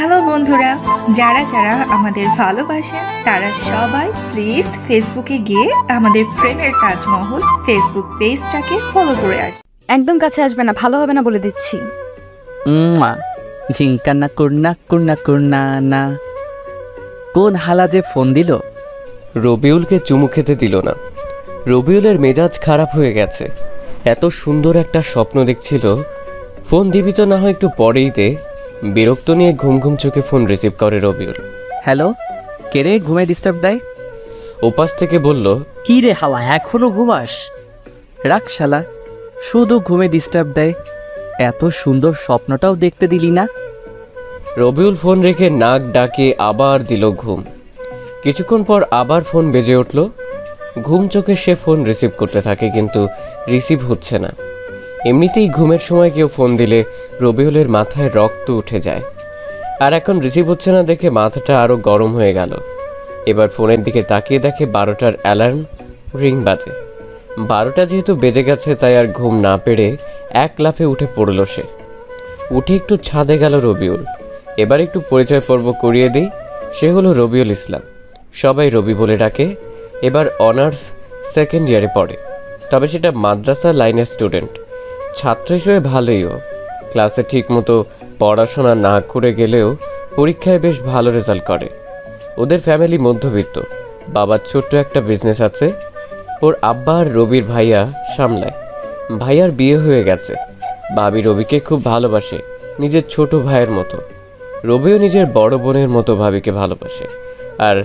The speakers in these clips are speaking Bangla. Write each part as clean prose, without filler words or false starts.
হ্যালো বন্ধুরা, যারা যারা আমাদের ভালোবাসেন তারা সবাই প্লিজ ফেসবুকে গিয়ে আমাদের প্রেমের তাজমহল ফেসবুক পেজটাকে ফলো করে আসবে। একদম কাছে আসবে না, ভালো হবে না বলে দিচ্ছি। ঝিঙ্কান্না কুর্না কুর্না কুর্না না। কোন হালা যে ফোন দিল? রবিউলকে চুমু খেতে দিল না। রবিউলের মেজাজ খারাপ হয়ে গেছে। এত সুন্দর একটা স্বপ্ন দেখছিল। ফোন দিবি তো না হয় একটু পরেই দে। বিরক্ত নিয়ে ঘুম ঘুম চোখে ফোন রিসিভ করে রবিউল। হ্যালো, কে রে? ঘুমে ডিস্টার্ব দেয়? ওপাশ থেকে বলল, কি রে হালা, এখনো ঘুমাস? রাখ শালা, শুধু ঘুমে ডিস্টার্ব দেয়। এত সুন্দর স্বপ্নটাও দেখতে দিলি না। রবিউল ফোন রেখে নাক ডাকে আবার দিল ঘুম। কিছুক্ষণ পর আবার ফোন বেজে উঠল। ঘুম চোখে সে ফোন রিসিভ করতে থাকে, কিন্তু রিসিভ হচ্ছে না। এমনিতেই ঘুমের সময় কেউ ফোন দিলে রবিউলের মাথায় রক্ত উঠে যায়। আর এখন রিসিভ হচ্ছে না দেখে মাথাটা আরও গরম হয়ে গেল। এবার ফোনের দিকে তাকিয়ে দেখে 12টার অ্যালার্ম রিং বাজে। 12টা যেহেতু বেজে গেছে তাই আর ঘুম না পেরে এক লাফে উঠে পড়ল সে। উঠে একটু ছাদে গেল রবিউল। এবার একটু পরিচয় পর্ব করিয়ে দিই। সে হলো রবিউল ইসলাম, সবাই রবি বলে ডাকে। এবার অনার্স সেকেন্ড ইয়ারে পড়ে, তবে সেটা মাদ্রাসা লাইনের স্টুডেন্ট। ছাত্র হিসেবে ভালোইও, ক্লাসে ঠিকমতো পড়াশোনা না করে গেলেও পরীক্ষায় বেশ ভালো রেজাল্ট করে। ওদের ফ্যামিলি মধ্যবিত্ত, বাবার ছোট্ট একটা বিজনেস আছে। ওর আব্বা আর রবির ভাইয়া সামলায়। ভাইয়ার বিয়ে হয়ে গেছে। ভাবি রবিকে খুব ভালোবাসে, নিজের ছোট ভাইয়ের মতো। রবিও নিজের বড় বোনের মতো ভাবিকে ভালোবাসে। আর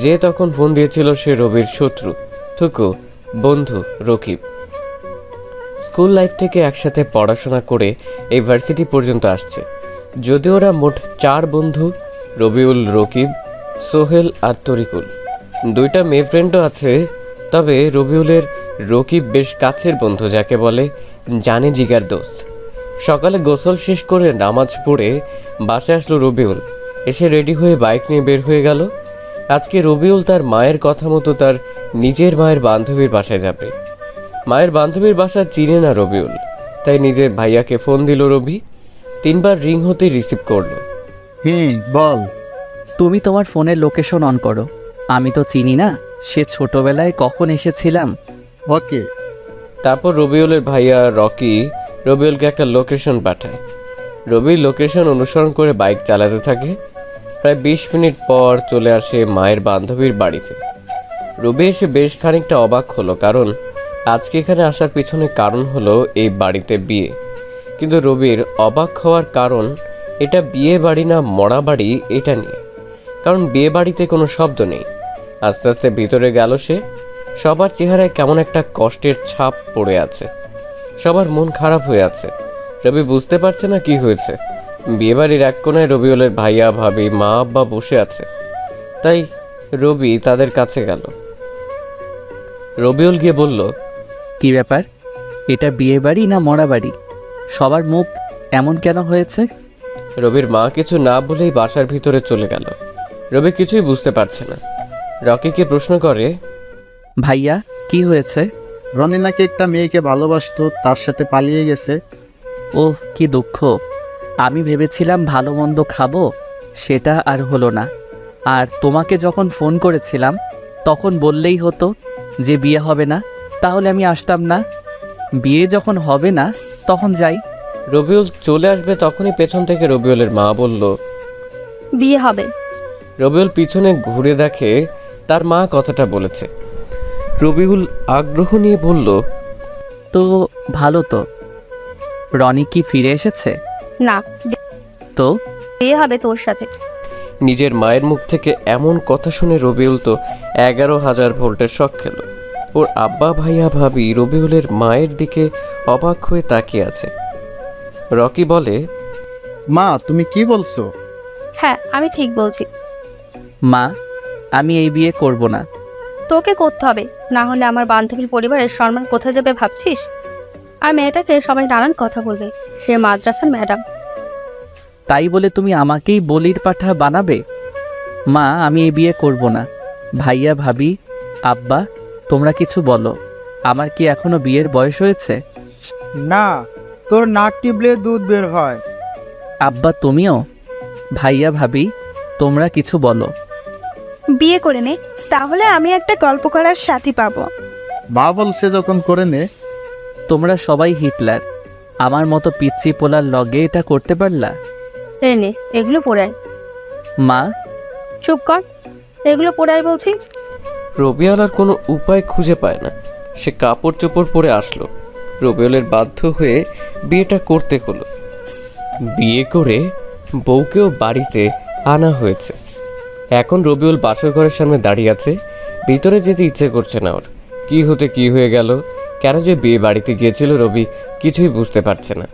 যে তখন ফোন দিয়েছিল সে রবির শত্রু, থুকু বন্ধু রকিব। স্কুল লাইফ থেকে একসাথে পড়াশোনা করে এই ভার্সিটি পর্যন্ত আসছে। যদিও ওরা মোট 4 বন্ধু, রবিউল, রকিব, সোহেল আর তরিকুল। 2টা মেয়ে ফ্রেন্ডও আছে, তবে রবিউলের রকিব বেশ কাছের বন্ধু, যাকে বলে জানে জিগার দোস্ত। সকালে গোসল শেষ করে নামাজ পড়ে বাসায় আসলো রবিউল। এসে রেডি হয়ে বাইক নিয়ে বের হয়ে গেল। আজকে রবিউল তার মায়ের কথা মতো তার নিজের মায়ের বান্ধবীর বাসায় যাবে। মায়ের বান্ধবীর বাসা চিনে না রবিউল, তাই নিজের ভাইয়াকে ফোন দিল রবি। 3বার রিং হতেই রিসিভ করলো। বল। তুমি তোমার ফোনের লোকেশন অন করো। আমি তো চিনি না সে ছোটবেলায় কখন এসেছিলাম। ওকে। তারপর রবিউলের ভাইয়া রকি রবিউলকে একটা লোকেশন পাঠায়। রবি লোকেশন অনুসরণ করে বাইক চালাতে থাকে। প্রায় 20 মিনিট পর চলে আসে মায়ের বান্ধবীর বাড়িতে। রবি এসে বেশ খানিকটা অবাক হলো, কারণ আজকে এখানে আসার পিছনে কারণ হলো এই বাড়িতে বিয়ে। কিন্তু রবির অবাক হওয়ার কারণ এটা বিয়ে বাড়ি না মরা বাড়ি এটা নিয়ে, কারণ বিয়ে বাড়িতে কোনো শব্দ নেই। আস্তে আস্তে ভিতরে গেল সে। সবার চেহারায় কেমন একটা কষ্টের ছাপ পড়ে আছে, সবার মন খারাপ হয়ে আছে। রবি বুঝতে পারছে না কি হয়েছে। বিয়েবাড়ির এক কোণায় রবিউলের ভাইয়া ভাবি মা আব্বা বসে আছে, তাই রবি তাদের কাছে গেল। রবিউল গিয়ে বলল, কি ব্যাপার? এটা বিয়ে বাড়ি না মরা বাড়ি? সবার মুখ এমন কেন হয়েছে? রবির মা কিছু না বলেই বাসার ভিতরে চলে গেল। রবি কিছুই বুঝতে পারছে না। রকিকে প্রশ্ন করে, ভাইয়া কি হয়েছে? রনি নাকি একটা মেয়েকে ভালোবাসতো, তার সাথে পালিয়ে গেছে। ওহ, কি দুঃখ। আমি ভেবেছিলাম ভালো মন্দ খাবো, সেটা আর হলো না। আর তোমাকে যখন ফোন করেছিলাম তখন বললেই হতো যে বিয়ে হবে না, তাহলে আমি আসতাম না। বিয়ে যখন হবে না তখন যাই। রবিউল চলে আসবে তখনই পেছন থেকে রবিউলের মা বলল, বিয়ে হবে। রবিউল পিছনে ঘুরে দেখে তার মা কথাটা বলেছে। রবিউল আগ্রহ নিয়ে বলল, তো ভালো তো। রনি কি ফিরে এসেছে? না, তো বিয়ে হবে তোর সাথে। নিজের মায়ের মুখ থেকে এমন কথা শুনে রবিউল তো 11,000 ভোল্টের শক খেল। ওর আব্বা ভাইয়া ভাবি রবিউলের মায়ের দিকে অবাক হয়ে তাকিয়ে আছে। রকি বলে, মা, তুমি কি বলছো? হ্যাঁ, আমি ঠিক বলছি। মা, আমি এই বিয়ে করব না। তোকে করতে হবে, না হলে আমার বান্ধবীর পরিবারের সম্মান কোথায় যাবে ভাবছিস? আর মেয়েটাকে সবাই নানান কথা বলবে, সে মাদ্রাসার ম্যাডাম। তাই বলে তুমি আমাকেই বলির পাঠা বানাবে? মা, আমি এই বিয়ে করব না। ভাইয়া ভাবি আব্বা, তোমরা কিছু বলো। আমার কি এখনো বিয়ের বয়স হয়েছে? না, তোর নাক টিপলে দুধ বের হয়। আব্বা তুমিও? ভাইয়া ভাবি তোমরা কিছু বলো। বিয়ে করে নে, তাহলে আমি একটা গল্প করার সাথী পাবো। মা বলছে যখন করে নে। তোমরা সবাই হিটলার, আমার মতো পিচ্চি পোলার লগে এটা করতে পারলা? নে এগুলো পরে আয়। মা, চুপ কর, এগুলো পরে আয় বলছি। রবিউল আর কোনো উপায় খুঁজে পায় না, সে কাপড় চোপড় পরে আসলো। রবিউলের বাধ্য হয়ে বিয়েটা করতে হলো। বিয়ে করে বউকেও বাড়িতে আনা হয়েছে। এখন রবিউল বাসর ঘরের সামনে দাঁড়িয়ে আছে, ভিতরে যেতে ইচ্ছে করছে না ওর। কি হতে কি হয়ে গেল, কেন যে বিয়ে বাড়িতে গিয়েছিল রবি কিছুই বুঝতে পারছে না।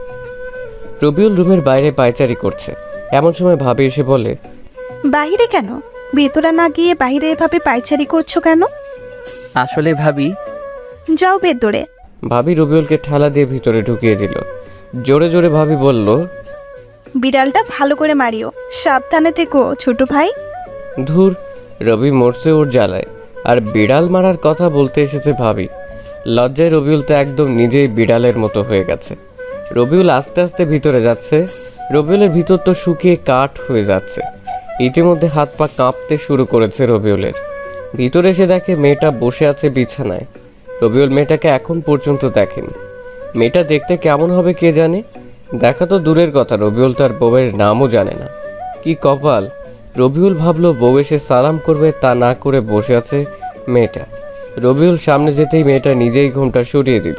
রবিউল রুমের বাইরে পায়চারি করছে, এমন সময় ভাবি এসে বলে, বাহিরে কেন? ভেতরে না গিয়ে বাইরে এভাবে পায়চারি করছো কেন? আসলে ভাবি যাও ভেতরে। ভাবি রবিউলকে ঠেলা দিয়ে ভিতরে ঢুকিয়ে দিল। জোরে জোরে ভাবি বলল, বিড়ালটা ভালো করে মারিও, সাবধানে থেকো ছোট ভাই। ধুর, রবি মরছে ওর জ্বালায়, আর বিড়াল মারার কথা বলতে এসেছে ভাবি। লজ্জায় রবিউল তো একদম নিজেই বিড়ালের মতো হয়ে গেছে। রবিউল আস্তে আস্তে ভিতরে যাচ্ছে। রবিউলের ভিতর তো শুকিয়ে কাঠ হয়ে যাচ্ছে। ইতিমধ্যে হাত পা কাঁপতে শুরু করেছে রবিউলের। ভিতরে এসে দেখে মেয়েটা বসে আছে বিছানায়। রবিউল মেয়েটাকে এখন পর্যন্ত দেখেনি। মেয়েটা দেখতে কেমন হবে কে জানে, দেখা তো দূরের কথা, রবিউল তার বউয়ের নামও জানে না। কি কপাল! রবিউল ভাবলো বউ এসে সালাম করবে, তা না করে বসে আছে মেয়েটা। রবিউল সামনে যেতেই মেয়েটা নিজেই ঘুমটা সরিয়ে দিল।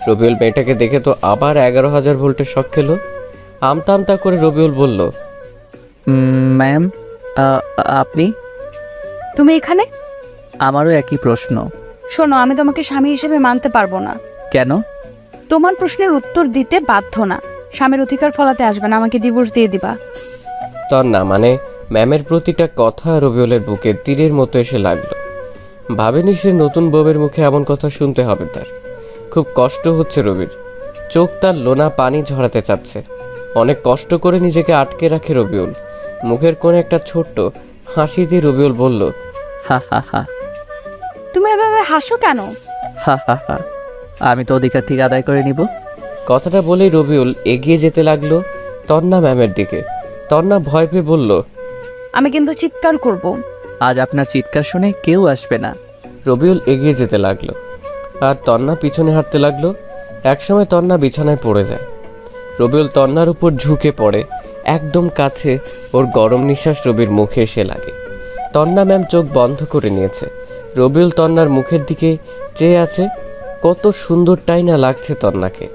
রবিউল মেয়েটাকে দেখে তো আবার 11,000 ভোল্টের শক খেলো। আমতা আমতা করে রবিউল বলল, ম্যাম, আপনি? তুমি এখানে? আমারও একই প্রশ্ন। শোনো, আমি তোমাকে স্বামী হিসেবে মানতে পারবো না। কেন? তোমার প্রশ্নের উত্তর দিতে বাধ্য না। স্বামীর অধিকার ফলাতে আসবে না, আমাকে ডিভোর্স দিয়ে দিবা। তন্না মানে ম্যামের প্রতিটা কথা রবিউলের বুকে তীরের মতো এসে লাগলো। ভাবেনি সে নতুন বউয়ের মুখে এমন কথা শুনতে হবে তার। খুব কষ্ট হচ্ছে রবির, চোখ তার লোনা পানি ঝরাতে চাচ্ছে। অনেক কষ্ট করে নিজেকে আটকে রাখে রবিউল। মুখের কোণে একটা ছোট্ট হাসি দিয়ে রবিউল বলল, হা হা হা তুমি এভাবে হাসো কেন? হা হা হা আমি তো অধিকার ঠিক আদায় করে নিব। কথাটা বলেই রবিউল এগিয়ে যেতে লাগলো তন্না ম্যামের দিকে। তন্না ভয় পেয়ে বলল, আমি কিন্তু চিৎকার করব। আজ আপনার চিৎকার শুনে কেউ আসবে না। রবিউল এগিয়ে যেতে লাগলো আর তন্না পিছনে হাঁটতে লাগলো। একসময় তন্না বিছানায় পড়ে যায়। রবিউল তন্নার উপর ঝুঁকে পড়ে, একদম কাছে। ওর গরম নিঃশ্বাস রবির মুখে এসে লাগে। তন্না ম্যাম চোখ বন্ধ করে নিয়েছে। রবিউল তন্নার মুখের দিকে চেয়ে আছে। কত সুন্দরটাই না লাগছে তন্নাকে।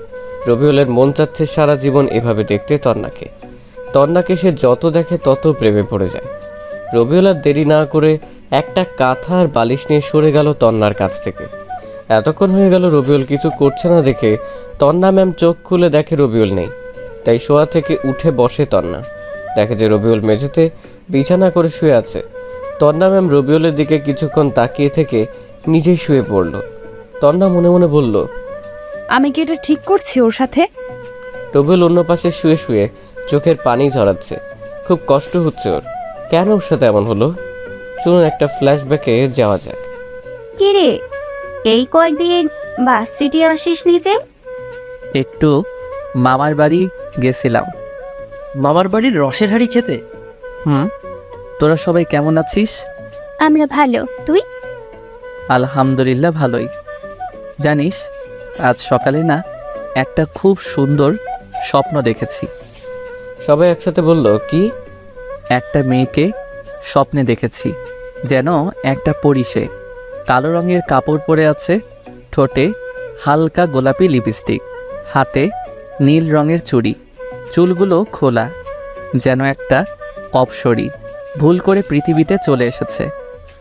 রবিউলের মন চাচ্ছে সারা জীবন এভাবে দেখতে তন্নাকে। তন্নাকে সে যত দেখে তত প্রেমে পড়ে যায়। রবিউল আর দেরি না করে একটা কাঁথা আর বালিশ নিয়ে সরে গেল তন্নার কাছ থেকে। এতক্ষণ হয়ে গেল রবিউল কিছু করছে না দেখে তন্না ম্যাম চোখ খুলে দেখে রবিউল নেই। তাই শোয়া থেকে উঠে বসে তন্না, দেখে যে রবিউল মেঝেতে বিছানা করে শুয়ে আছে। তন্না ম্যাম রবিউলের দিকে কিছুক্ষণ তাকিয়ে থেকে নিজেই শুয়ে পড়ল। তন্না মনে মনে বলল, আমি কি এটা ঠিক করছি ওর সাথে? রবিউল অন্য পাশে শুয়ে শুয়ে চোখের পানি ঝরাচ্ছে। খুব কষ্ট হচ্ছে ওর। কেন ওর সাথে এমন হলো? চলুন একটা ফ্ল্যাশব্যাকে যাওয়া যাক। কিরে, এই কয়েকদিন বাস সিটি আসিস নিজে? একটু মামার বাড়ি গেছিলাম। মামার বাড়ির রসের হাঁড়ি খেতে? তোরা সবাই কেমন আছিস? আমরা ভালো, তুই? আলহামদুলিল্লাহ ভালোই। জানিস, আজ সকালে না একটা খুব সুন্দর স্বপ্ন দেখেছি। সবাই একসাথে বলল, কি? একটা মেয়েকে স্বপ্নে দেখেছি, যেন একটা পরী। সে কালো রঙের কাপড় পরে আছে, ঠোঁটে হালকা গোলাপি লিপস্টিক, হাতে নীল রঙের চুড়ি, চুলগুলো খোলা, যেন একটা অপ্সরী ভুল করে পৃথিবীতে চলে এসেছে।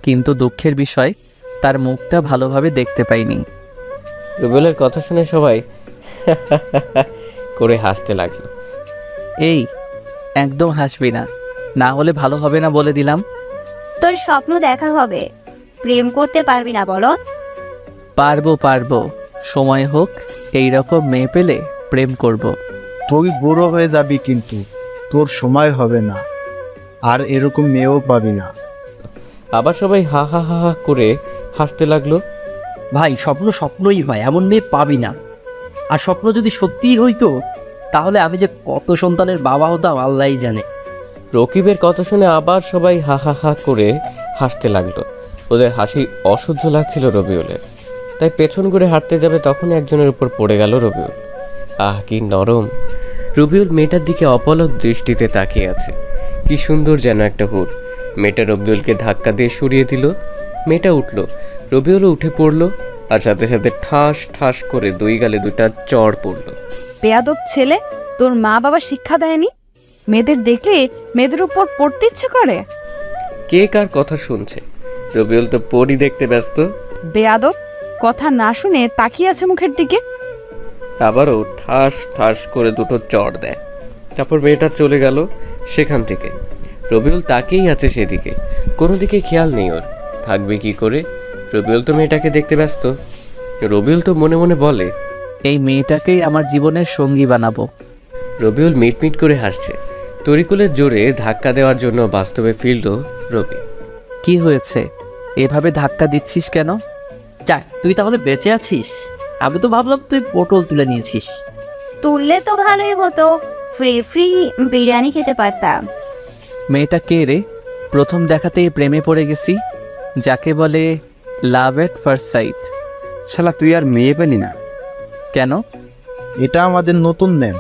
কিন্তু দুঃখের বিষয়, তার মুখটা ভালোভাবে দেখতে পাইনি। রুবেলের কথা শুনে সবাই করে হাসতে লাগলো। এই, একদম হাসবি না, না হলে ভালো হবে না বলে দিলাম। তোর স্বপ্ন দেখা হবে, প্রেম করতে পারবি না বলো? পারবো পারবো, সময় হোক, এইরকম মেয়ে পেলে প্রেম করব। তুই বুড়ো হয়ে যাবি, কিন্তু তোর সময় হবে না, আর এরকম মেয়েও পাবি না। আবার সবাই হা হা হা হা করে হাসতে লাগলো। ভাই, স্বপ্ন স্বপ্নই হয়, এমন মেয়ে পাবি না। আর স্বপ্ন যদি সত্যিই হইতো, তাহলে আমি যে কত সন্তানের বাবা হতাম আল্লাহই জানে। রকিবের কথা শুনে আবার সবাই হা হা হা করে হাসতে লাগলো। ওদের হাসি অসহ্য লাগছিল রবিউলের, তাই পেছন ঘুরে হাঁটতে যাবে তখনই একজনের উপর পড়ে গেল রবিউল। আহ, কি নরম! রবিউল মেয়েটার দিকে অপলক দৃষ্টিতে তাকিয়ে আছে। কি সুন্দর যেন একটা হুর। মেয়েটা রবিউলকে ধাক্কা দিয়ে সরিয়ে দিল। মেয়েটা উঠল, রবিউলও উঠে পড়ল, আর সাথে সাথে ঠাস ঠাস করে দুই গালে দুইটা চড় পড়ল। বেয়াদব ছেলে, তোর মা বাবা শিক্ষা দেয়নি? মেয়েদের দেখলে মেয়েদের উপর পড়তে ইচ্ছে করে। কে কার কথা শুনছে? রবিউল তো পরই দেখতে ব্যস্ত। বেয়াদব, কথা না শুনে তাকিয়ে আছে মুখের দিকে। আবারও ঠাস ঠাস করে দুটো চড় দেয়। তারপর মেয়েটা চলে গেল সেখান থেকে। রবিউল তাকিয়েই আছে সেদিকে, কোনো দিকে খেয়াল নেই ওর। থাকবে কি করে? রবিউল তো মেয়েটাকে দেখতে ব্যস্ত। রবিউল তো মনে মনে বলে, এই মেয়েটাকেই আমার জীবনের সঙ্গী বানাবো। রবিউল মিটমিট করে হাসছে। তরিকুলের জোরে ধাক্কা দেওয়ার জন্য বাস্তবে ফিরল রবি। কি হয়েছে? এভাবে ধাক্কা দিচ্ছিস কেন? যাক, তুই তাহলে বেঁচে আছিস। আমি তো ভাবলাম তুই পটল তুলে নিয়েছিস। তুললে তো ভালোই হতো, ফ্রি ফ্রি বিরিয়ানি খেতে পারতাম। মেয়েটা কে রে? প্রথম দেখাতেই প্রেমে পড়ে গেছি, যাকে বলে লাভ এট ফার্স্ট সাইট। শালা তুই আর মেয়ে পেলি না? কেন? এটা আমাদের নতুন ম্যাম।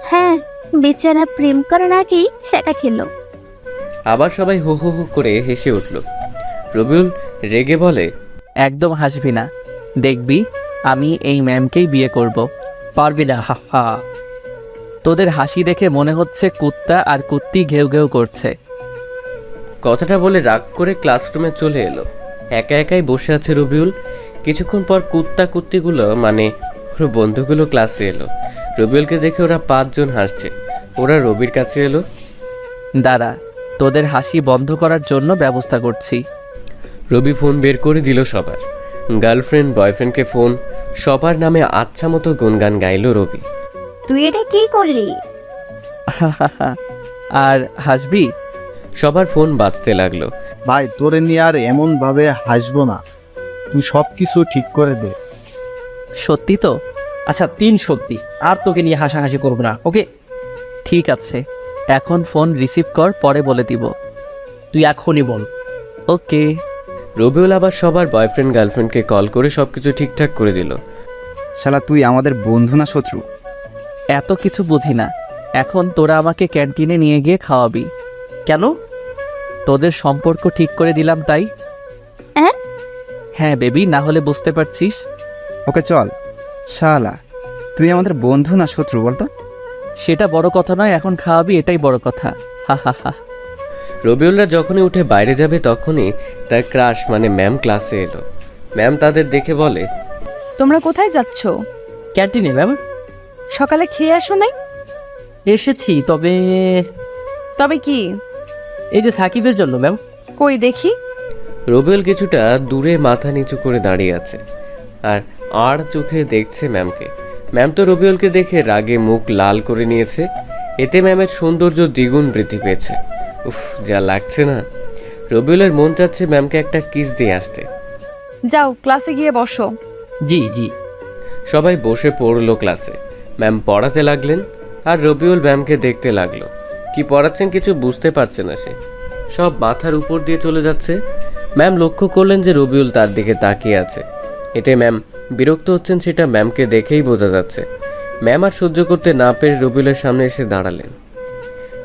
হ্যাঁ, বেচারা প্রেম করে নাকি সেটা খেলো। আবার সবাই হো হো হো করে হেসে উঠল। রবিউল রেগে বলে, একদম হাসবি না, দেখবি আমি এই ম্যামকেই বিয়ে করব। পারবি না, হা হা। তোদের হাসি দেখে মনে হচ্ছে কুত্তা আর কুত্তি ঘেউ ঘেউ করছে। কথাটা বলে রাগ করে ক্লাসরুমে চলে এলো। একা একাই বসে আছে রবিউল। কিছুক্ষণ পর কুত্তা কুত্তিগুলো মানে ওর বন্ধুগুলো ক্লাসে এলো। রবিউলকে দেখে ওরা 5 জন হাসছে। ওরা রবির কাছে এলো। দাঁড়া, তোদের হাসি বন্ধ করার জন্য ব্যবস্থা করছি। রবি ফোন বের করে দিল সবার। গার্লফ্রেন্ড বয়ফ্রেন্ডকে ফোন, সবার নামে আচ্ছা মতো গুনগান গাইল রবি। তুই এটা কি করলি? আর হাসবি? সবার ফোন বাজতে লাগলো। ভাই, তোরে নিয়ে আর এমনভাবে হাসবো না, তুই সব কিছু ঠিক করে দে। সত্যি তো? আচ্ছা, 3 সত্যি, আর তোকে নিয়ে হাসাহাসি করবো না, ওকে? ঠিক আছে, এখন ফোন রিসিভ কর, পরে বলে দিব। তুই এখনই বল। ওকে। রবিউল আবার সবার বয়ফ্রেন্ড গার্লফ্রেন্ডকে কল করে সবকিছু ঠিকঠাক করে দিল। শালা তুই আমাদের বন্ধু না শত্রু? এত কিছু বুঝি না, এখন তোরা আমাকে ক্যান্টিনে নিয়ে গিয়ে খাওয়াবি। কেন? তোদের সম্পর্ক ঠিক করে দিলাম তাই। হ্যাঁ? হ্যাঁ বেবি, না হলে বুঝতে পারছিস। ওকে চল। শালা তুই আমাদের বন্ধু না শত্রু বলতো? সেটা বড় কথা নয়, এখন খাওয়াবি এটাই বড় কথা। হা হা হা। রবিউলরা যখনই উঠে বাইরে যাবে তখনই তার ক্রাশ মানে ম্যাম ক্লাসে এলো। ম্যাম তাদের দেখে বলে, তোমরা কোথায় যাচ্ছ? ক্যান্টিনে ম্যাম। সকালে খেয়ে আসো নাই? এসেছি, তবে তবে কি? এই যে সাকিবের জন্য ম্যাম। কই দেখি। রবিউল কিছুটা দূরে মাথা নিচু করে দাঁড়িয়ে আছে আর আর চোখে দেখছে ম্যামকে। ম্যাম তো রবিউলকে দেখে রাগে মুখ লাল করে নিয়েছে। এতে ম্যামের সৌন্দর্য দ্বিগুণ বৃদ্ধি পেয়েছে। উফ, যা লাগছে না। রবিউলের মন চাচ্ছে ম্যামকে একটা কিস দিয়ে আসতে। যাও ক্লাসে গিয়ে বসো। জি জি। সবাই বসে পড়লো ক্লাসে। ম্যাম পড়াতে লাগলেন আর রবিউল ম্যামকে দেখতে লাগলো। কি পড়াচ্ছেন কিছু বুঝতে পারছে না সে, সব মাথার উপর দিয়ে চলে যাচ্ছে। ম্যাম লক্ষ্য করলেন যে রবিউল তার দিকে তাকিয়ে আছে। এতে ম্যাম বিরক্ত হচ্ছেন সেটা ম্যামকে দেখেই বোঝা যাচ্ছে। ম্যাম আর সহ্য করতে না পেরে রবিউলের সামনে এসে দাঁড়ালেন।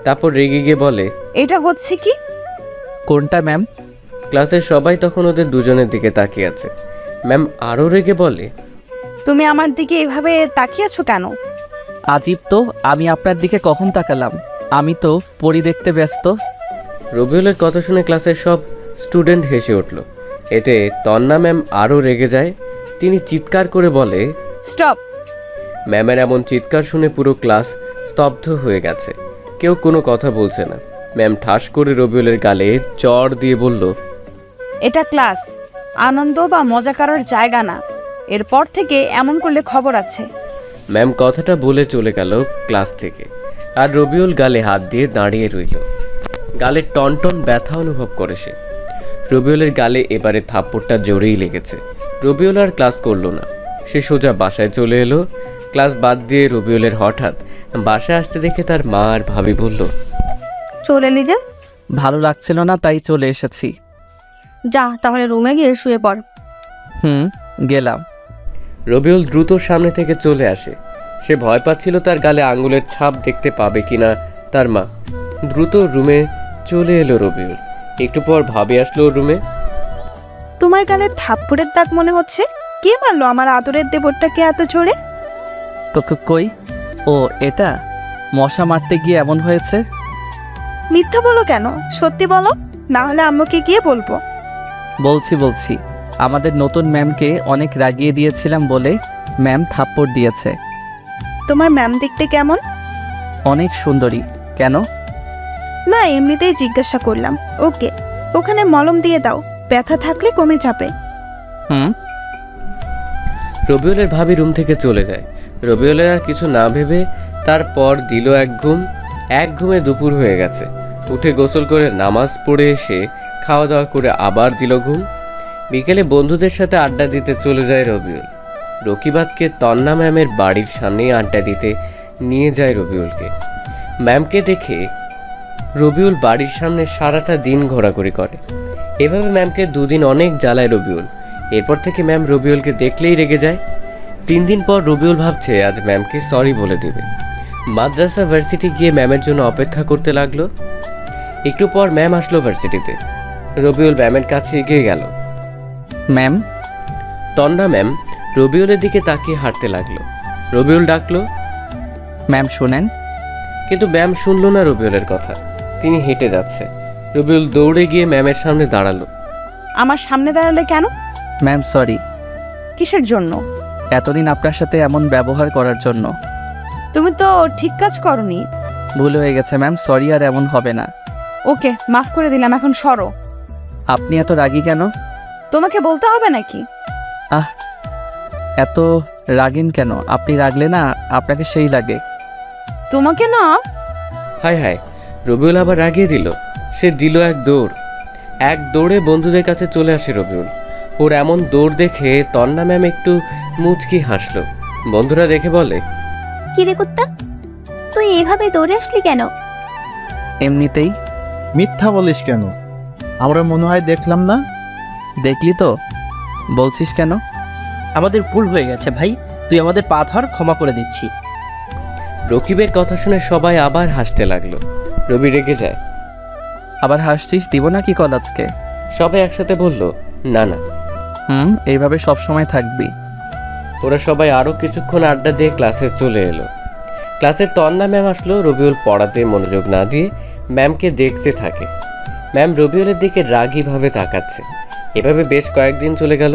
তারপর রেগে গিয়ে বলে, এটা হচ্ছে কি? কোনটা ম্যাম? ক্লাসের সবাই তখন ওদের দুজনের দিকে তাকিয়ে আছে। ম্যাম আরও রেগে বলে, তুমি আমার দিকে এভাবে তাকিয়ে আছো কেন? আজীব তো, আমি আপনার দিকে কখন তাকালাম? আমি তো পরি দেখতে ব্যস্ত। রবিউলের কথা শুনে ক্লাসের সব স্টুডেন্ট হেসে উঠল। এতে তন্না ম্যাম আরও রেগে যায়। তিনি চিৎকার করে বলে, স্টপ! ম্যামের এমন চিৎকার শুনে পুরো ক্লাস স্তব্ধ হয়ে গেছে। কেউ কোনো কথা বলছে না। ম্যাম ঠাস করে রবিউলের গালে চড় দিয়ে বলল, এটা ক্লাস, আনন্দ বা মজা করার জায়গা না। এরপর থেকে এমন করলে খবর আছে। ম্যাম কথাটা বলে চলে গেল ক্লাস থেকে। আর রবিউল গালে হাত দিয়ে দাঁড়িয়ে রইল। গালে টনটন ব্যথা অনুভব করে সে। রবিউলের গালে এবারে থাপ্পড়টা জোরেই লেগেছে। রবিউল আর ক্লাস করলো না, সে সোজা বাসায় চলে এলো। ক্লাস বাদ দিয়ে রবিউলের হঠাৎ বাসায় আসতে দেখে তার মা আর ভাবি বলল, চলে এলি যে? ভালো লাগছিল না তাই চলে এসেছি। যা তাহলে রুমে গিয়ে শুয়ে পড়। গেলাম। রবিউল দ্রুত সামনে থেকে চলে আসে। সে ভয় পাচ্ছিল তার গালে আঙ্গুলের ছাপ দেখতে পাবে কিনা তার মা। দ্রুত রুমে চলে এলো রবিউল। একটু পর ভাবি আসলো ওর রুমে। তোমার গালে থাপ্পড়ের দাগ মনে হচ্ছে। কে মারলো আমার আদরের দেবরটাকে এত জোরে? কই? ও এটা মশা মারতে গিয়ে এমন হয়েছে। মিথ্যা বলো কেন? সত্যি বলো, না হলে আম্মুকে গিয়ে বলবো। বলছি আমাদের নতুন ম্যামকে অনেক রাগিয়ে দিয়েছিলাম বলে ম্যাম থাপ্পড় দিয়েছে। তোমার ম্যাম দেখতে কেমন? অনেক সুন্দরী। কেন? না, এমনিতেই জিজ্ঞাসা করলাম। ওকে, ওখানে মলম দিয়ে দাও, ব্যথা থাকলে কমে যাবে। রবিউলের ভাবি রুম থেকে চলে যায়। রবিউলের আর কিছু না ভেবে তারপর দিল এক ঘুমে দুপুর হয়ে গেছে। উঠে গোসল করে নামাজ পড়ে এসে খাওয়া দাওয়া করে আবার দিল ঘুম। বিকেলে বন্ধুদের সাথে আড্ডা দিতে চলে যায় রবিউল। রকিবাজকে তন্না ম্যামের বাড়ির সামনেই আড্ডা দিতে নিয়ে যায় রবিউলকে। ম্যামকে দেখে রবিউল বাড়ির সামনে সারাটা দিন ঘোরাঘুরি করে। এভাবে ম্যামকে দুদিন অনেক জ্বালায় রবিউল। এরপর থেকে ম্যাম রবিউলকে দেখলেই রেগে যায়। 3 দিন পর রবিউল ভাবছে আজ ম্যামকে সরি বলে দেবে। মাদ্রাসা ভার্সিটি গিয়ে ম্যামের জন্য অপেক্ষা করতে লাগলো। একটু পর ম্যাম আসলো ভার্সিটিতে। রবিউল ম্যামের কাছে এগিয়ে গেল। ম্যাম। তন্না ম্যাম রবিউলের দিকে তাকিয়ে হাঁটতে লাগলো। রবিউল ডাকলো, ম্যাম শোনেন। কিন্তু ম্যাম শুনলো না রবিউলের কথা। তিনি হেঁটে যাচ্ছে। রবিউল দৌড়ে গিয়ে ম্যামের সামনে দাঁড়ালো। আমার সামনে দাঁড়ালে কেন? Ma'am sorry. কিসের জন্য? এতদিন আপনার সাথে এমন ব্যবহার করার জন্য। তুমি তো ঠিক কাজ করনি। ভুল হয়ে গেছে ম্যাম, সরি আর এমন হবে না। ওকে, মাফ করে দিলাম, এখন সরো। আপনি এত রাগী কেন? তোমাকে বলতে হবে নাকি? এত রাগিন কেন? আপনি রাগলে না আপনাকে সেই লাগে। তোমাকে না। হায় হায়, রবিউল আবার রাগিয়ে দিল। সে দিল এক দৌড়ে বন্ধুদের কাছে চলে আসে রবিউল। ওর এমন দৌড় দেখে তন্না ম্যাম একটু মুচকি হাসলো। বন্ধুরা দেখে বলে, কিরে কুত্তা, তুই এইভাবে দৌড়ে আসলি কেন? এমনিতেই। মিথ্যা বলিস কেন? আমরা মনে হয় দেখলাম না। দেখলি তো, বলছিস কেন? আমাদের ভুল হয়ে গেছে ভাই, তুই আমাদের পা ধর, ক্ষমা করে দিচ্ছি। রকিবের কথা শুনে সবাই আবার হাসতে লাগলো। রবি রেগে যায়। আবার হাসছিস? দিব না কি কল আজকে? সবাই একসাথে বলল, না না। এইভাবে সব সময় থাকবি। ওরা সবাই আরো কিছুক্ষণ আড্ডা দিয়ে ক্লাসে চলে এলো। ক্লাসে তন্না ম্যাম আসলো। রবিউল পড়াতে মনোযোগ না দিয়ে ম্যামকে দেখতে থাকে। ম্যাম রবিউলের দিকে রাগীভাবে তাকাচ্ছে। এভাবে বেশ কয়েকদিন চলে গেল।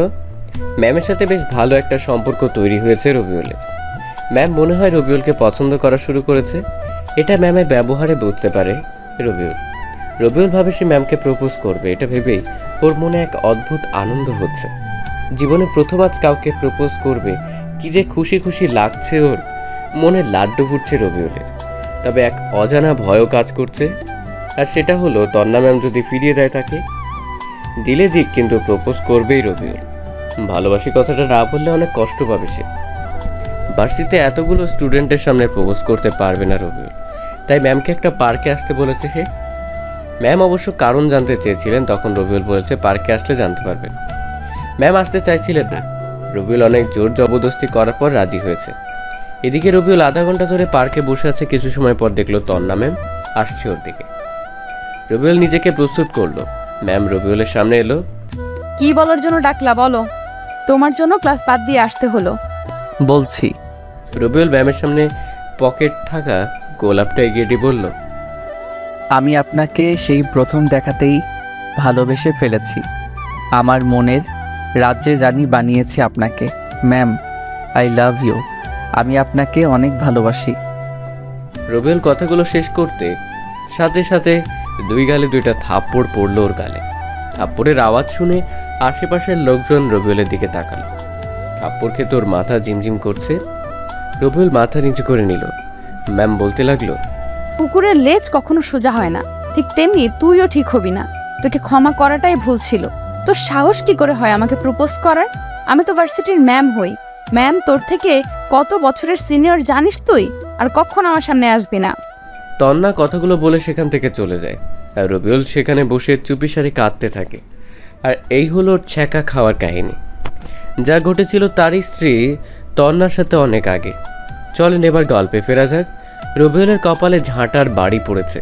ম্যামের সাথে বেশ ভালো একটা সম্পর্ক তৈরি হয়েছে রবিউলের। ম্যাম মনে হয় রবিউলকে পছন্দ করা শুরু করেছে। এটা ম্যামের ব্যবহারে বুঝতে পারে রবিউল ভাবে সে ম্যামকে প্রপোজ করবে। এটা ভেবেই ওর মনে এক অদ্ভুত আনন্দ হচ্ছে। জীবনে প্রথম আজ কাউকে প্রপোজ করবে, কি যে খুশি খুশি লাগছে ওর। মনে লাড্ডু ফুটছে রবিউলের। তবে এক অজানা ভয়ও কাজ করছে, আর সেটা হলো তন্না ম্যাম যদি ফিরিয়ে দেয় তাকে। দিলে দিক, কিন্তু প্রপোজ করবেই রবিউল। ভালোবাসি কথাটা না বললে অনেক কষ্ট পাবে সে। ভার্সিটিতে এতগুলো স্টুডেন্টের সামনে প্রপোজ করতে পারবে না রবিউল, তাই ম্যামকে একটা পার্কে আসতে বলেছে সে। ম্যাম অবশ্য কারণ জানতে চেয়েছিলেন, তখন রবিউল বলেছে পার্কে আসলে জানতে পারবেন। ম্যাম আসতে চাইছিলেন না। রবিউল অনেক জোর জবরদস্তি করার পর রাজি হয়েছে। এদিকে রবিউল আধা ঘন্টা ধরে পার্কে বসে আছে। কিছু সময় পর দেখলো তন্না ম্যাম আসছে ওর দিকে। রবিউল নিজেকে প্রস্তুত করলো। ম্যাম রবিউলের সামনে এলো। কি বলার জন্য ডাকলা বলো? তোমার জন্য ক্লাস বাদ দিয়ে আসতে হলো। বলছি। রবিউল ম্যামের সামনে পকেট থাকা গোলাপটা এগিয়ে দিয়ে বলল, আমি আপনাকে সেই প্রথম দেখাতেই ভালোবেসে ফেলেছি। আমার মনের রাজ্যের রানী বানিয়েছি আপনাকে। Ma'am, I love you. আমি আপনাকে অনেক ভালোবাসি। রবিউল কথাগুলো শেষ করতে সাথে সাথে দুই গালে দুইটা থাপ্পড় পড়ল ওর গালে। থাপ্পড়ের আওয়াজ শুনে আশেপাশের লোকজন রবিউলের দিকে তাকালো। থাপ্পড় খেয়ে তোর মাথা ঝিমঝিম করছে। রবিউল মাথা নিচু করে নিল। ম্যাম বলতে লাগলো, কুকুরের লেজ কখনো সোজা হয় না, ঠিক তেমনি তুইও ঠিক হবি না। তোকে ক্ষমা করাটাই ভুল ছিল। তোর সাহস কি করে হয় আমাকে প্রপোজ করার? আমি তো ভার্সিটির ম্যাম হই। ম্যাম তোর থেকে কত বছরের সিনিয়র জানিস তুই? আর কখনো আমার সামনে আসবি না। তন্না কথাগুলো বলে সেখান থেকে চলে যায়, আর রবিউল সেখানে বসে চুপিসারে কাঁদতে থাকে। আর এই হলো ওর ছ্যাঁকা খাওয়ার কাহিনী, যা ঘটেছিল তারই স্ত্রী তন্নার সাথে অনেক আগে। চলেন এবার গল্পে ফেরা যাক। রবিউলের কপালে ঝাঁটার বাড়ি পড়েছে।